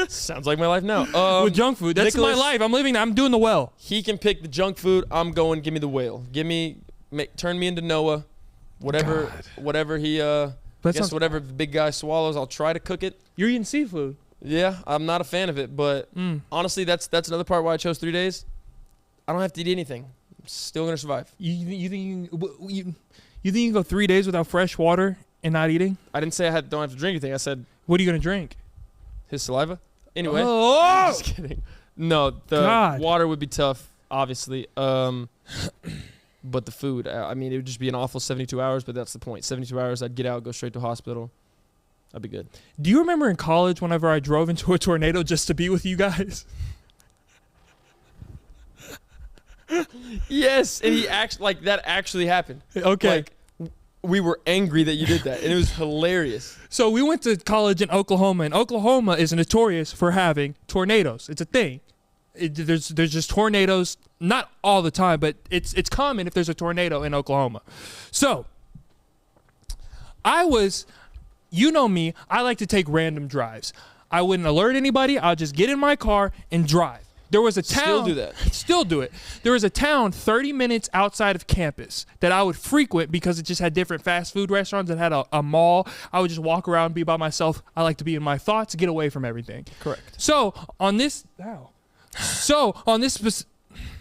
Sounds like my life now. With junk food. That's Nicholas- my life. I'm living. I'm doing the well. He can pick the junk food. I'm going. Give me the whale. Turn me into Noah. Whatever he. But Guess sounds- whatever the big guy swallows, I'll try to cook it. You're eating seafood. Yeah, I'm not a fan of it, but honestly, that's another part why I chose 3 days. I don't have to eat anything. I'm still gonna survive. You think you think you can go 3 days without fresh water and not eating? I didn't say don't have to drink anything. I said What are you gonna drink? his saliva. Anyway, Oh! just kidding. No, the God. water would be tough, obviously. But the food, I mean, it would just be an awful 72 hours. But that's the point. 72 hours, I'd get out, go straight to hospital. I'd be good. Do you remember in college whenever I drove into a tornado just to be with you guys? Yes, and that actually happened. Okay. Like, we were angry that you did that, and it was hilarious. So we went to college in Oklahoma, and Oklahoma is notorious for having tornadoes. It's a thing. There's just tornadoes, not all the time, but it's common if there's a tornado in Oklahoma. So you know me, I like to take random drives. I wouldn't alert anybody. I'll just get in my car and drive. There was a town. Still do that. Still do it. There was a town 30 minutes outside of campus that I would frequent because it just had different fast food restaurants. It had a mall. I would just walk around, be by myself. I like to be in my thoughts, get away from everything. Correct. So on this on this specific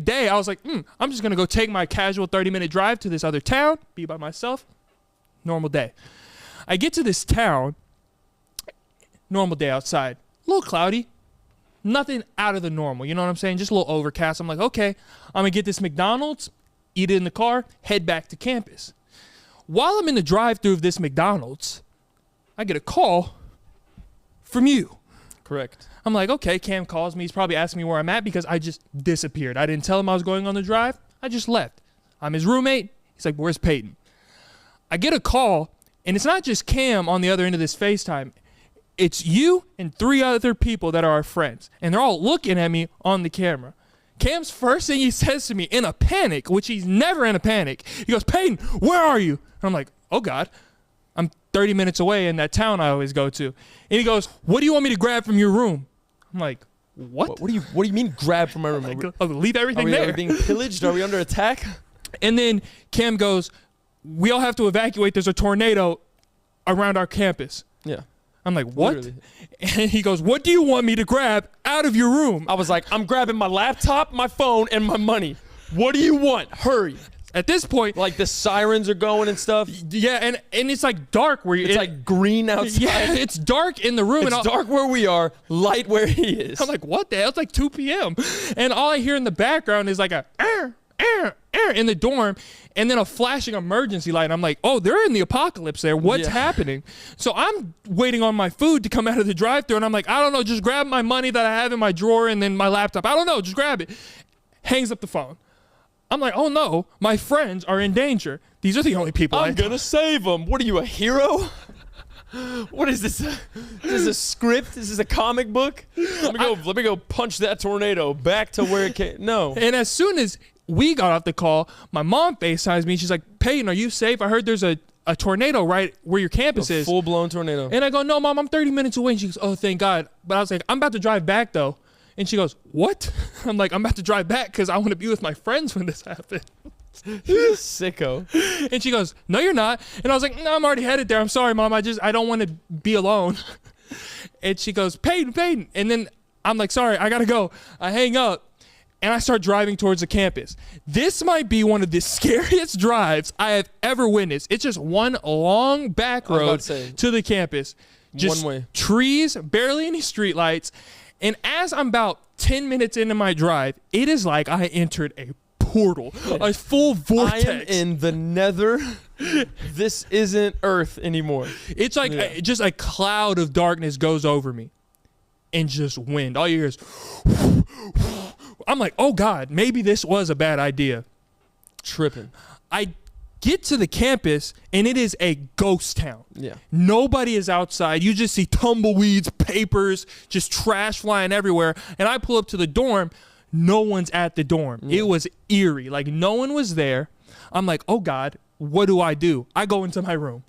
day, I was like, I'm just gonna go take my casual 30-minute drive to this other town, be by myself. Normal day. I get to this town. Normal day outside. A little cloudy. Nothing out of the normal. You know what I'm saying? Just a little overcast. I'm like, okay, I'm going to get this McDonald's, eat it in the car, head back to campus. While I'm in the drive-thru of this McDonald's, I get a call from you. Correct. I'm like, okay, Cam calls me. He's probably asking me where I'm at because I just disappeared. I didn't tell him I was going on the drive. I just left. I'm his roommate. He's like, where's Peyton? I get a call And it's not just Cam on the other end of this FaceTime. It's you and 3 other people that are our friends. And they're all looking at me on the camera. Cam's first thing he says to me in a panic, which he's never in a panic, he goes, Peyton, where are you? And I'm like, oh, God. I'm 30 minutes away in that town I always go to. And he goes, what do you want me to grab from your room? I'm like, what? What do you mean grab from my room? Leave everything there. Are we being pillaged? Are we under attack? And then Cam goes, we all have to evacuate. There's a tornado around our campus. Yeah. I'm like, what? Literally. And he goes, what do you want me to grab out of your room? I was like, I'm grabbing my laptop, my phone, and my money. What do you want? Hurry. At this point, like the sirens are going and stuff. Yeah, and it's like dark where it's like green outside. Yeah, it's dark in the room. It's dark where we are, light where he is. I'm like, what the hell? It's like 2 p.m. And all I hear in the background is like a in the dorm, and then a flashing emergency light. And I'm like, oh, they're in the apocalypse there. What's happening? So I'm waiting on my food to come out of the drive-thru, and I'm like, I don't know, just grab my money that I have in my drawer and then my laptop. I don't know, just grab it. Hangs up the phone. I'm like, oh no, my friends are in danger. These are the only people I'm gonna save them. What are you, a hero? What is this? Is this a script? Is this a comic book? Let me go punch that tornado back to where it came. No. And as soon as we got off the call, my mom FaceTimes me. She's like, Peyton, are you safe? I heard there's a tornado right where your campus is. Full-blown tornado. And I go, no, Mom, I'm 30 minutes away. And she goes, oh, thank God. But I was like, I'm about to drive back, though. And she goes, what? I'm like, I'm about to drive back because I want to be with my friends when this happens. Sicko. And she goes, no, you're not. And I was like, no, I'm already headed there. I'm sorry, Mom. I don't want to be alone. And she goes, Peyton. And then I'm like, sorry, I got to go. I hang up. And I start driving towards the campus. This might be one of the scariest drives I have ever witnessed. It's just one long back road to the campus. Just one way. Trees, barely any street lights. And as I'm about 10 minutes into my drive, it is like I entered a portal, a full vortex. I am in the nether. This isn't Earth anymore. It's like just a cloud of darkness goes over me. And just wind. All you hear is... I'm like, oh, God, maybe this was a bad idea. Tripping. I get to the campus, and it is a ghost town. Yeah. Nobody is outside. You just see tumbleweeds, papers, just trash flying everywhere. And I pull up to the dorm. No one's at the dorm. Yeah. It was eerie. Like, no one was there. I'm like, oh, God, what do? I go into my room.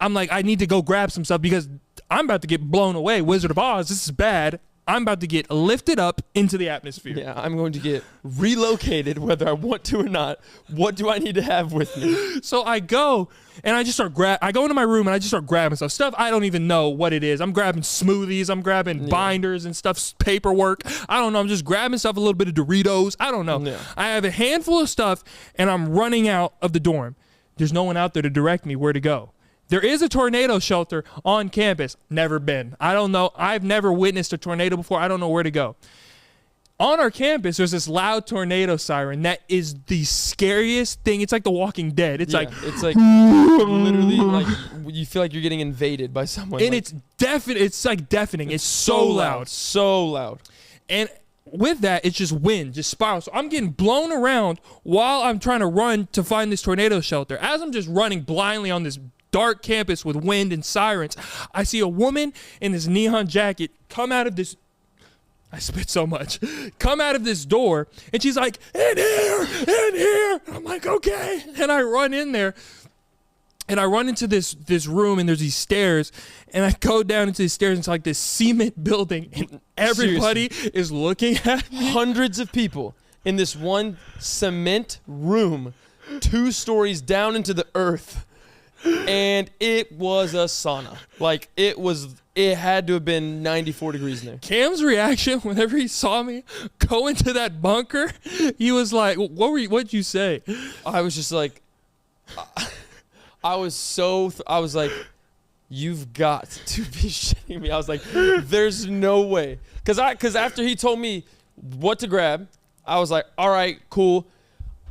I'm like, I need to go grab some stuff because I'm about to get blown away. Wizard of Oz, this is bad. I'm about to get lifted up into the atmosphere. Yeah, I'm going to get relocated whether I want to or not. What do I need to have with me? So I go and I just start I go into my room and I just start grabbing stuff I don't even know what it is. I'm grabbing smoothies, I'm grabbing binders and stuff, paperwork. I don't know. I'm just grabbing stuff, a little bit of Doritos. I don't know. Yeah. I have a handful of stuff and I'm running out of the dorm. There's no one out there to direct me where to go. There is a tornado shelter on campus. Never been. I don't know. I've never witnessed a tornado before. I don't know where to go. On our campus, there's this loud tornado siren that is the scariest thing. It's like The Walking Dead. It's like literally like you feel like you're getting invaded by someone. And it's like deafening. It's so loud. So loud. And with that, it's just wind, just spirals. So I'm getting blown around while I'm trying to run to find this tornado shelter. As I'm just running blindly on this dark campus with wind and sirens, I see a woman in this neon jacket come out of this... I spit so much. Come out of this door, and she's like, in here. I'm like, okay. And I run in there, and I run into this room, and there's these stairs, and I go down into the stairs into like this cement building, and everybody is looking at me. Hundreds of people in this one cement room, 2 stories down into the earth. And it was a sauna. Like, it had to have been 94 degrees in there. Cam's reaction whenever he saw me go into that bunker, he was like, what'd you say? I was just like, I was like, you've got to be shitting me. I was like, there's no way. Because after he told me what to grab, I was like, all right, cool.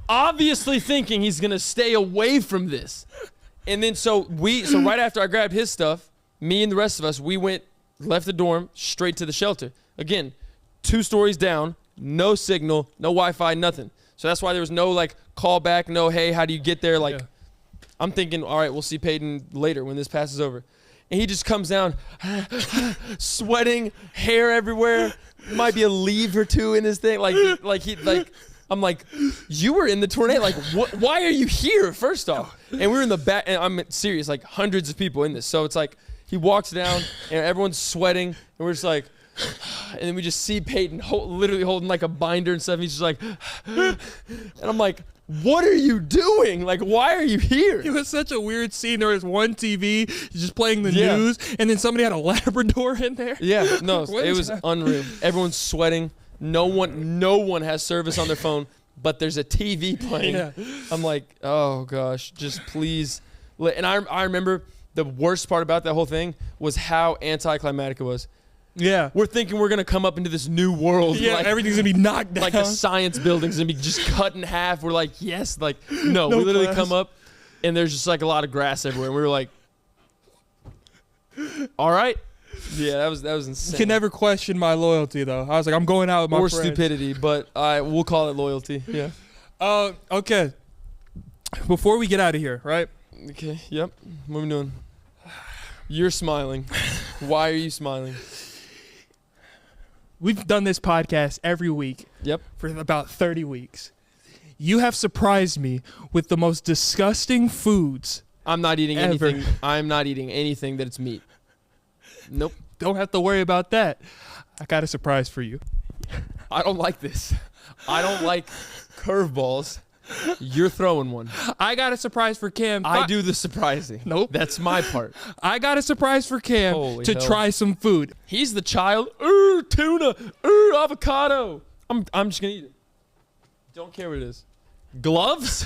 Obviously thinking he's going to stay away from this. And then so right after I grabbed his stuff, me and the rest of us, we left the dorm straight to the shelter. Again, 2 stories down, no signal, no Wi-Fi, nothing. So that's why there was no like call back, no, hey, how do you get there? Like, I'm thinking, all right, we'll see Peyton later when this passes over. And he just comes down, sweating, hair everywhere. Might be a leaf or two in his thing. I'm like, you were in the tornado. Like, why are you here, first off? And we're in the back, and I'm serious, like hundreds of people in this. So it's like, he walks down, and everyone's sweating, and we're just like, and then we just see Peyton literally holding like a binder and stuff. He's just like, and I'm like, what are you doing? Like, why are you here? It was such a weird scene. There was one TV just playing the news, and then somebody had a Labrador in there. Yeah, no, it was unreal. Everyone's sweating. No one has service on their phone, but there's a TV playing. Yeah. I'm like, oh gosh, just please. And I remember the worst part about that whole thing was how anticlimactic it was. Yeah. We're thinking we're going to come up into this new world. Yeah, like, everything's going to be knocked down. Like the science building's going to be just cut in half. We're like, yes. Like, no we literally class. come up, and there's just like a lot of grass everywhere. And we were like, all right. Yeah, that was insane. You can never question my loyalty, though. I was like, I'm going out with my friends. Or stupidity, but we'll call it loyalty. Yeah. Okay. Before we get out of here, right? Okay, yep. What are we doing? You're smiling. Why are you smiling? We've done this podcast every week. Yep. For about 30 weeks. You have surprised me with the most disgusting foods. I'm not eating ever. anything. I'm not eating anything that it's meat. Nope. Don't have to worry about that. I got a surprise for you. I don't like this. I don't like curveballs. You're throwing one. I got a surprise for Cam. I do the surprising. Nope. That's my part. I got a surprise for Cam to try some food. He's the child. Tuna. Avocado. I'm just going to eat it. Don't care what it is. Gloves?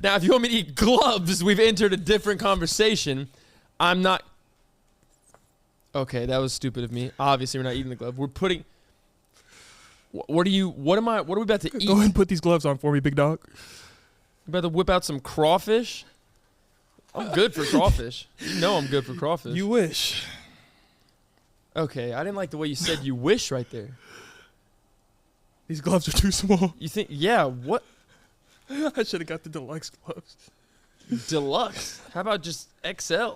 Now, if you want me to eat gloves, we've entered a different conversation. I'm not. Okay, that was stupid of me. Obviously, we're not eating the glove. We're putting. What are we about to eat? Go ahead and put these gloves on for me, big dog. We're about to whip out some crawfish. I'm good for crawfish. You know I'm good for crawfish. You wish. Okay, I didn't like the way you said you wish right there. These gloves are too small. You think, yeah, what? I should have got the deluxe gloves. Deluxe? How about just XL?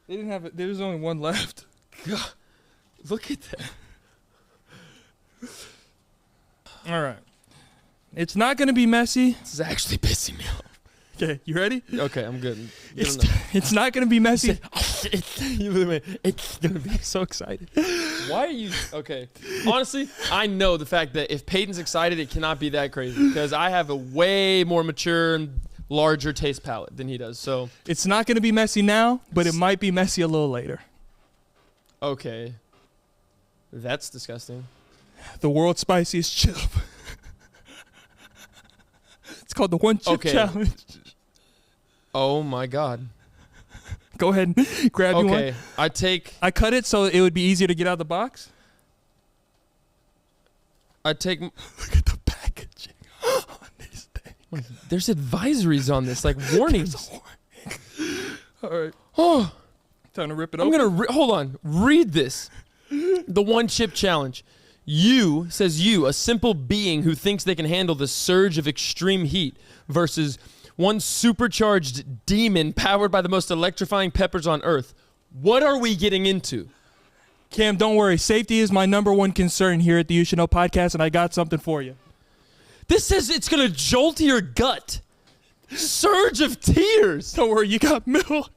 They didn't have it. There was only one left. God, look at that. All right. It's not going to be messy. This is actually pissing me off. Okay, you ready? Okay, I'm good. It's not going to be messy. It's going to be. I'm so excited. Why are you... Okay. Honestly, I know the fact that if Peyton's excited, it cannot be that crazy because I have a way more mature and larger taste palette than he does. So it's not going to be messy now, but it might be messy a little later. Okay. That's disgusting. The world's spiciest chip. It's called the One Chip Challenge. Oh my God. Go ahead and grab you one. Okay, I cut it so it would be easier to get out of the box. Look at the packaging on this thing. There's advisories on this, like warnings. All right. Oh, time to rip it open. Hold on. Read this. The One Chip Challenge. You, says you, a simple being who thinks they can handle the surge of extreme heat versus one supercharged demon powered by the most electrifying peppers on earth. What are we getting into? Cam, don't worry. Safety is my number one concern here at the You Should Know podcast, and I got something for you. This says it's going to jolt to your gut. Surge of tears. Don't worry, you got milk.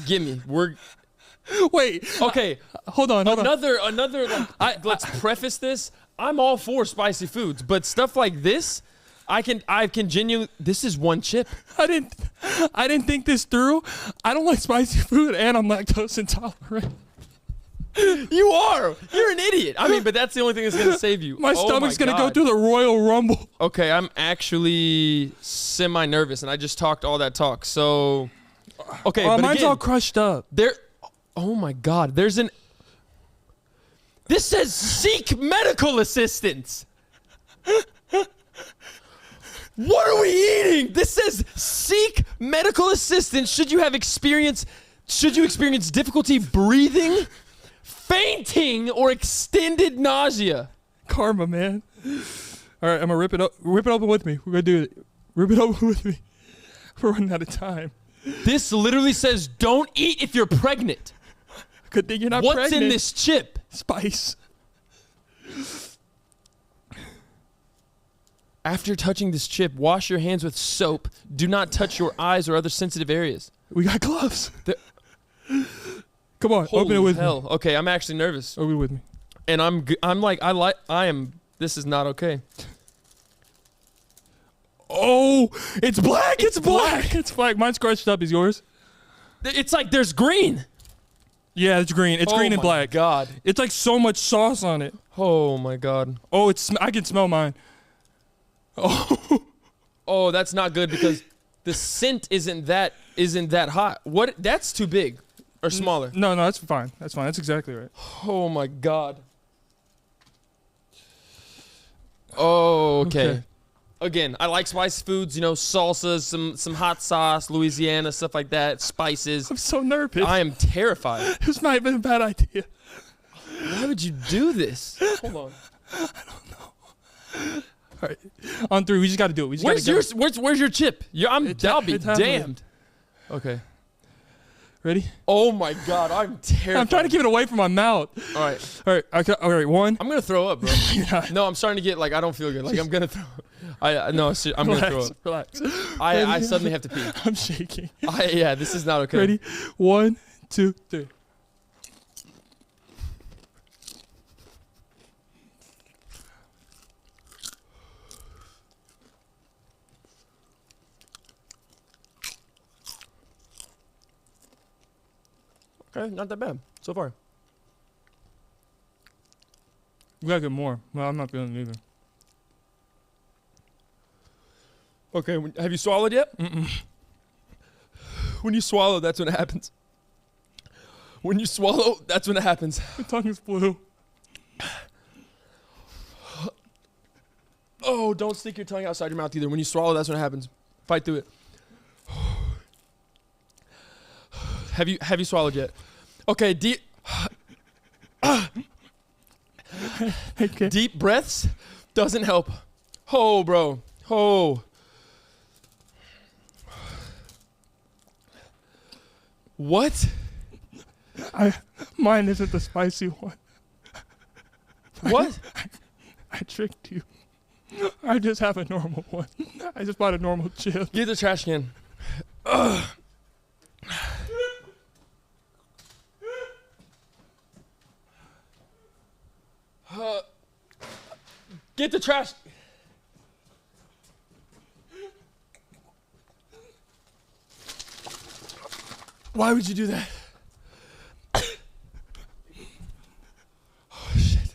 Gimme. Wait. Okay. Hold on. Another. Let's preface this. I'm all for spicy foods, but stuff like this, I can genuinely. This is one chip. I didn't think this through. I don't like spicy food, and I'm lactose intolerant. You are. You're an idiot. I mean, but that's the only thing that's gonna save you. My stomach's gonna go through the Royal Rumble. Okay, I'm actually semi-nervous, and I just talked all that talk. So, okay, but mine's again, all crushed up. Oh my God, this says seek medical assistance. What are we eating? This says seek medical assistance should you experience difficulty breathing, fainting, or extended nausea. Karma, man. All right, I'm gonna rip it open with me. We're gonna do it. Rip it open with me. We're running out of time. This literally says don't eat if you're pregnant. Good thing you're not What's pregnant. in this chip? Spice. After touching this chip, wash your hands with soap. Do not touch your eyes or other sensitive areas. We got gloves. The- Come on, open it with me. Okay, I'm actually nervous. Open it with me. And this is not okay. Oh, it's black. It's black. black. It's black. Mine's scratched up. Is yours? It's like there's green. Yeah, it's green. It's green and black. Oh my God. It's like so much sauce on it. Oh my God. Oh, I can smell mine. Oh. Oh, that's not good because the scent isn't that hot. What? That's too big or smaller. No, that's fine. That's fine. That's exactly right. Oh my God. Oh, okay. Again, I like spicy foods, salsas, some hot sauce, Louisiana, stuff like that, spices. I'm so nervous. I am terrified. This might have been a bad idea. Why would you do this? Hold on. All right, on 3, we just got to do it. We just Where's your chip? I'll be it's happening. damned. Okay. Ready? Oh my God, I'm terrified. I'm trying to keep it away from my mouth. All right. All right, 1. I'm gonna throw up, bro. You're not. No, I'm starting to get like I don't feel good. Like I'm gonna throw. I'm gonna throw up. Relax. I suddenly have to pee. I'm shaking. Yeah, this is not okay. Ready? 1, 2, 3. Okay, not that bad so far. We gotta get more. Well, I'm not feeling it either. Okay, have you swallowed yet? Mm-mm. When you swallow, that's when it happens. When you swallow, that's when it happens. My tongue is blue. Oh, don't stick your tongue outside your mouth either. When you swallow, that's when it happens. Fight through it. Have you swallowed yet? Okay, deep Okay. deep breaths doesn't help. Oh, bro. Oh. What? Mine isn't the spicy one. What? I tricked you. I just have a normal one. I just bought a normal chip. Get the trash can. Get the trash. Why would you do that? Oh, shit.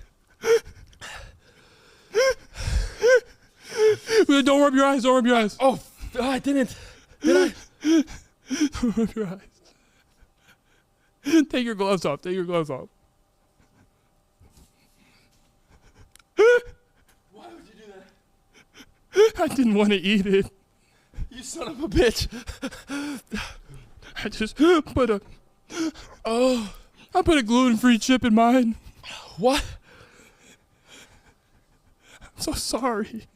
Don't rub your eyes. Don't rub your eyes. Oh, I didn't. Did I? Don't rub your eyes. Take your gloves off. Take your gloves off. Why would you do that? I didn't want to eat it. You son of a bitch. I just put a gluten-free chip in mine. What? I'm so sorry.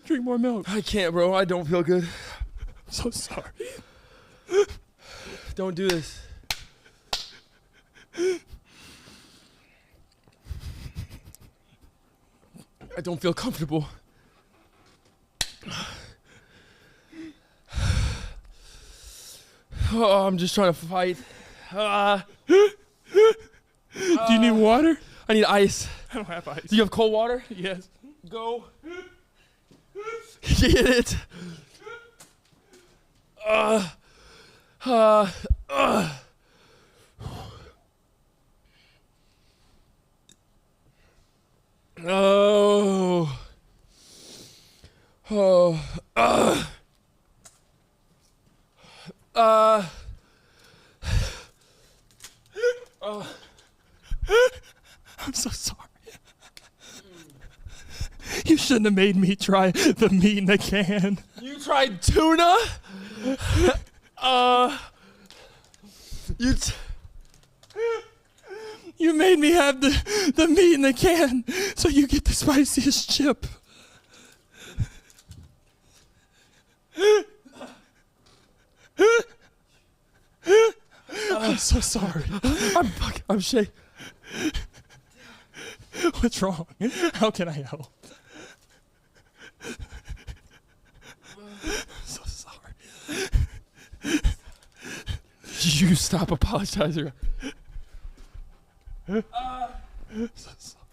Drink more milk. I can't, bro. I don't feel good. I'm so sorry. Don't do this. I don't feel comfortable. Oh, I'm just trying to fight. Do you need water? I need ice. I don't have ice. Do you have cold water? Yes. Go. Get it. Oh. Oh. I'm so sorry. You shouldn't have made me try the meat in the can. You tried tuna? You made me have the meat in the can, so you get the spiciest chip. I'm so sorry. I'm shaking. What's wrong? How can I help? I'm so sorry. You stop apologizing. So sorry.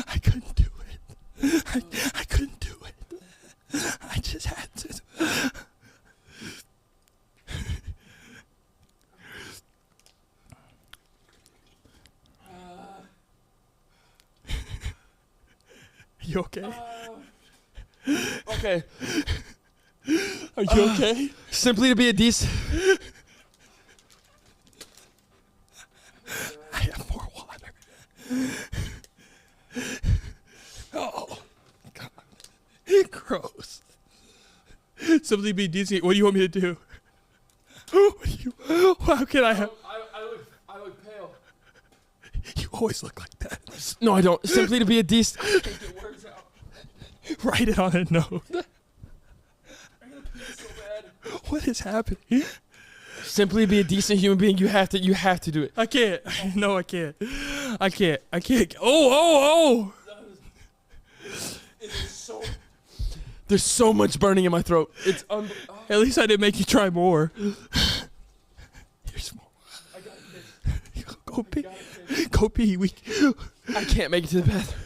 I couldn't do it. I couldn't do it. I just had to. You okay? Okay. Are you okay? Simply to be a decent. I have more water. Oh, God. Gross. Simply be decent. What do you want me to do? How can I help? I look pale. You always look like that. No, I don't. Simply to be a decent. I can't get words out. Write it on a note. I'm gonna pee so bad. What is happening? Simply be a decent human being. You have to do it. I can't. No, I can't. I can't. Oh. There's so much burning in my throat. It's At least I didn't make you try more. Here's more. I gotta piss. Go pee. Go pee. I can't make it to the bathroom.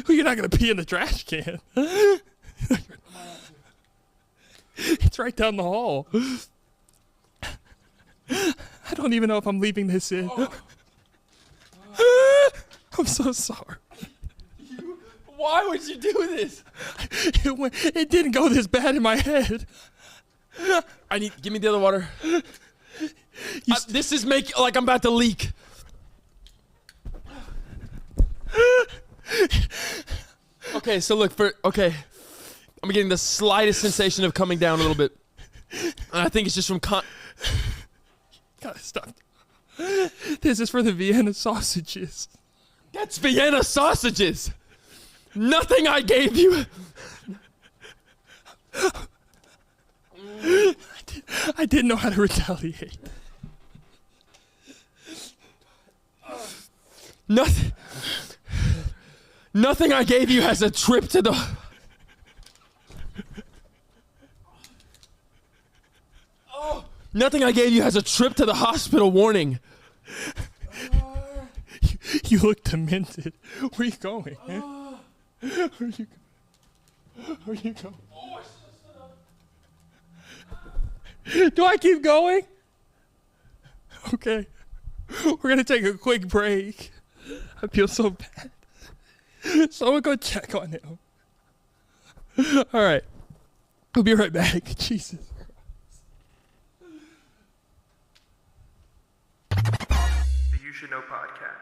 You're not gonna pee in the trash can. It's right down the hall. I don't even know if I'm leaving this in. I'm so sorry. Why would you do this? It didn't go this bad in my head. Give me the other water. This is making like I'm about to leak. Okay, so look I'm getting the slightest sensation of coming down a little bit. And I think it's just from Gotta stop. This is for the Vienna sausages. That's Vienna sausages. Nothing I gave you. I didn't know how to retaliate. Nothing I gave you has a trip to the. Nothing I gave you has a trip to the hospital warning. You look demented. Where are you going? Where are you going? Do I keep going? Okay. We're going to take a quick break. I feel so bad. Someone go check on him. All right. We'll be right back. Jesus. The You Should Know podcast.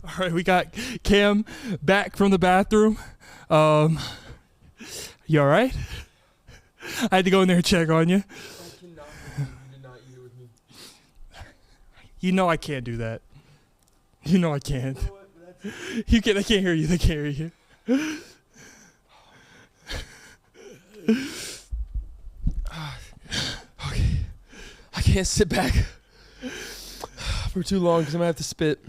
All right, we got Cam back from the bathroom. You all right? I had to go in there and check on you. I cannot believe you did not eat it with me. You know I can't do that. You know I can't. You can't. I can't hear you. They can't hear you. Okay. I can't sit back for too long because I'm going to have to spit.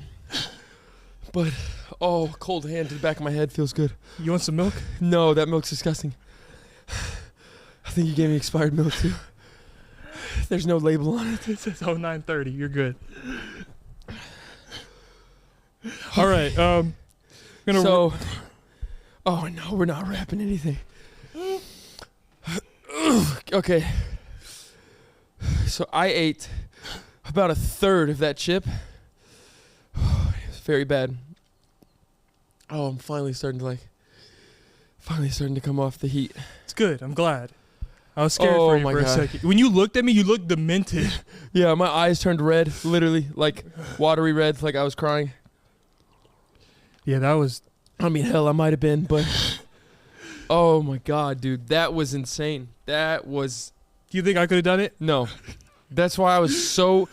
But, cold hand to the back of my head feels good. You want some milk? No, that milk's disgusting. I think you gave me expired milk too. There's no label on it. It says 0930. You're good. All right. Oh no, we're not wrapping anything. Okay. So I ate about a third of that chip. It was very bad. Oh, I'm finally starting to come off the heat. It's good. I'm glad. I was scared for you for a second. When you looked at me, you looked demented. Yeah, my eyes turned red, literally, like watery red, like I was crying. Yeah, that was... I mean, hell, I might have been, but... Oh, my God, dude. That was insane. That was... Do you think I could have done it? No. That's why I was so.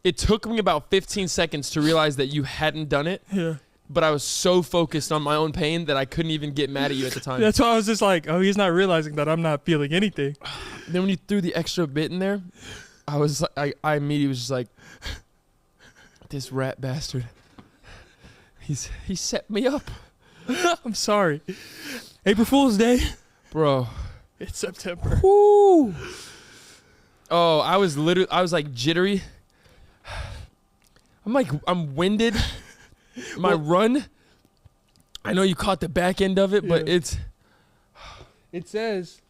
It took me about 15 seconds to realize that you hadn't done it. Yeah. But I was so focused on my own pain that I couldn't even get mad at you at the time. That's why I was just like, oh, he's not realizing that I'm not feeling anything. Then when you threw the extra bit in there, I was like, I immediately was just like, this rat bastard. He set me up. I'm sorry. April Fool's Day. Bro. It's September. Woo. Oh, I was like jittery. I'm winded. My run, I know you caught the back end of it, but it says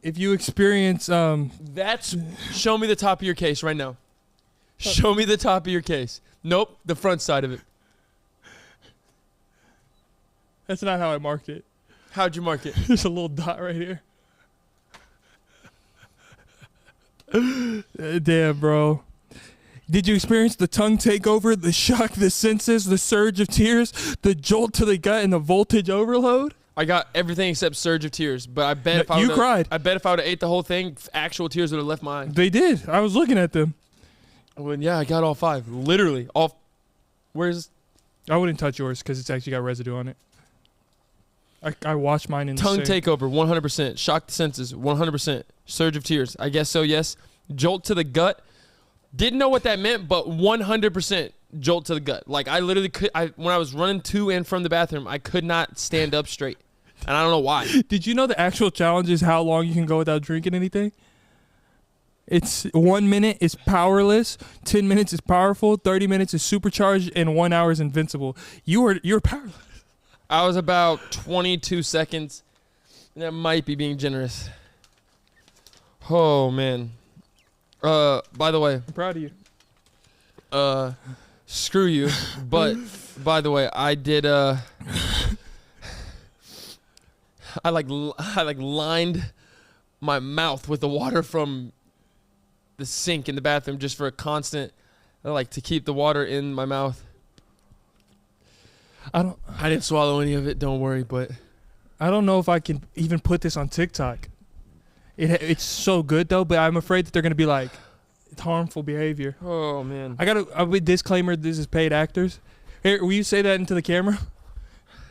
if you experience show me the top of your case right now. Show me the top of your case. Nope, the front side of it. That's not how I marked it. How'd you mark it? There's a little dot right here. Damn, bro. Did you experience the tongue takeover, the shock, the senses, the surge of tears, the jolt to the gut, and the voltage overload? I got everything except surge of tears, but I bet if I you cried. I bet if I would have ate the whole thing, actual tears would have left my eye. They did. I was looking at them. Well, yeah, I got all 5. Literally all. Where's I wouldn't touch yours because it's actually got residue on it. I washed mine in tongue the sink. takeover? 100%. Shock the senses? 100%. Surge of tears? I guess so. Yes. Jolt to the gut. Didn't know what that meant, but 100% jolt to the gut. Like, I literally could, when I was running to and from the bathroom, I could not stand up straight. And I don't know why. Did you know the actual challenge is how long you can go without drinking anything? It's 1 minute is powerless, 10 minutes is powerful, 30 minutes is supercharged, and 1 hour is invincible. You're powerless. I was about 22 seconds. That might be being generous. Oh, man. By the way, I'm proud of you. Screw you. But by the way, I did I lined my mouth with the water from the sink in the bathroom just for a constant, to keep the water in my mouth. I didn't swallow any of it, don't worry, but I don't know if I can even put this on TikTok. It's so good though, but I'm afraid that they're gonna be like, it's harmful behavior. Oh man. I got a disclaimer. This is paid actors. Here, will you say that into the camera?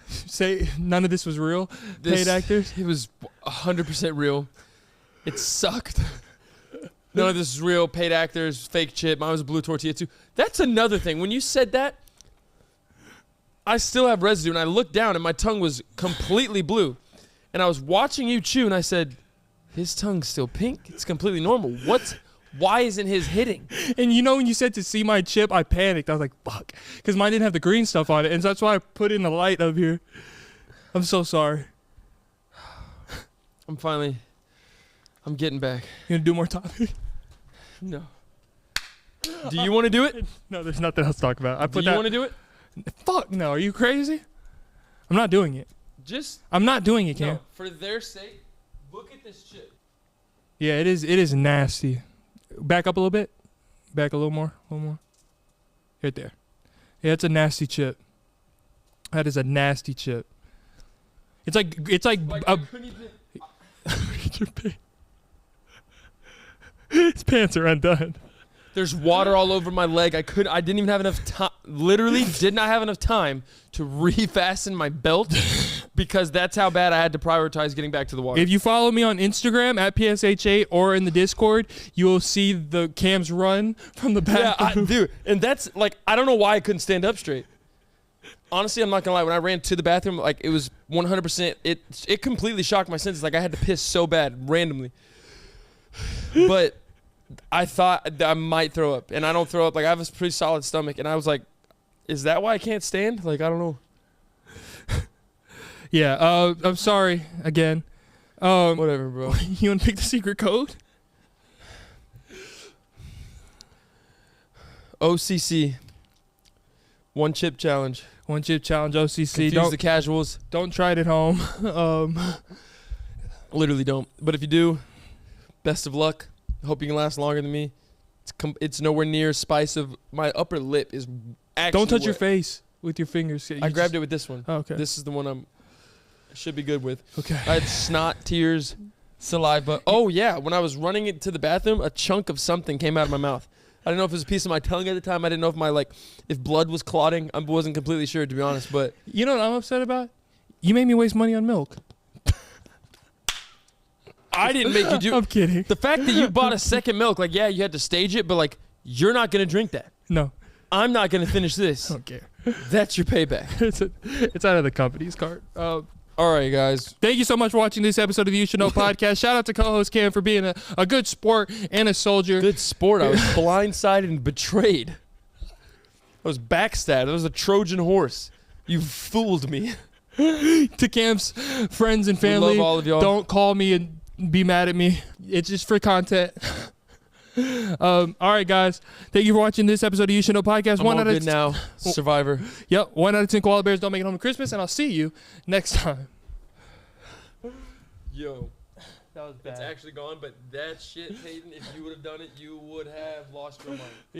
Say none of this was real. Paid actors. It was 100% real. It sucked. None of this is real. Paid actors, fake chip. Mine was a blue tortilla too. That's another thing. When you said that, I still have residue, and I looked down, and my tongue was completely blue. And I was watching you chew, and I said, his tongue's still pink. It's completely normal. Why isn't his hitting? And you know when you said to see my chip, I panicked. I was like, fuck. Because mine didn't have the green stuff on it. And so that's why I put in the light up here. I'm so sorry. I'm getting back. You gonna do more topic? No. Do you want to do it? No, there's nothing else to talk about. Do you want to do it? Fuck no. Are you crazy? I'm not doing it. I'm not doing it, Cam. No, for their sake, look at this chip. Yeah, it is nasty. Back up a little bit. Back a little more. Right there. Yeah, it's a nasty chip. That is a nasty chip. It's like I couldn't even. His pants are undone. There's water all over my leg. I didn't even have enough time. Literally did not have enough time to refasten my belt because that's how bad I had to prioritize getting back to the water. If you follow me on Instagram at PSH8 or in the Discord, you will see the Cam's run from the back. Yeah, dude. And that's I don't know why I couldn't stand up straight. Honestly, I'm not gonna lie. When I ran to the bathroom, it was 100%. It completely shocked my senses. I had to piss so bad randomly. But I thought that I might throw up, and I don't throw up. I have a pretty solid stomach, and I was like, "Is that why I can't stand?" I don't know. Yeah. I'm sorry again. Whatever, bro. You want to pick the secret code? OCC. One chip challenge. One chip challenge. OCC. Confuse the casuals. Don't try it at home. Literally don't. But if you do, best of luck. Hope you can last longer than me. It's nowhere near spice of my upper lip is actually. Don't touch your face with your fingers. I grabbed it with this one. Oh, okay. This is the one I should be good with. Okay. I had snot, tears, Saliva. Oh, yeah. When I was running it to the bathroom, a chunk of something came out of my mouth. I didn't know if it was a piece of my tongue at the time. I didn't know if blood was clotting. I wasn't completely sure, to be honest. But You know what I'm upset about? You made me waste money on milk. I didn't make you do. I'm kidding. The fact that you bought a second milk, like, yeah, you had to stage it, but like, you're not gonna drink that. No, I'm not gonna finish this. I don't care. That's your payback. It's out of the company's cart. All right, guys. Thank you so much for watching this episode of the You Should Know podcast. Shout out to co-host Cam for being a good sport and a soldier. Good sport. I was blindsided and betrayed. I was backstabbed. I was a Trojan horse. You fooled me. To Cam's friends and family, love all of y'all. Don't call me and be mad at me. It's just for content. All right, guys. Thank you for watching this episode of You Should Know podcast. I'm all good now. Survivor. Yep. 1 out of 10 koala bears don't make it home to Christmas, and I'll see you next time. Yo. That was bad. It's actually gone, but that shit, Hayden, if you would have done it, you would have lost your mind.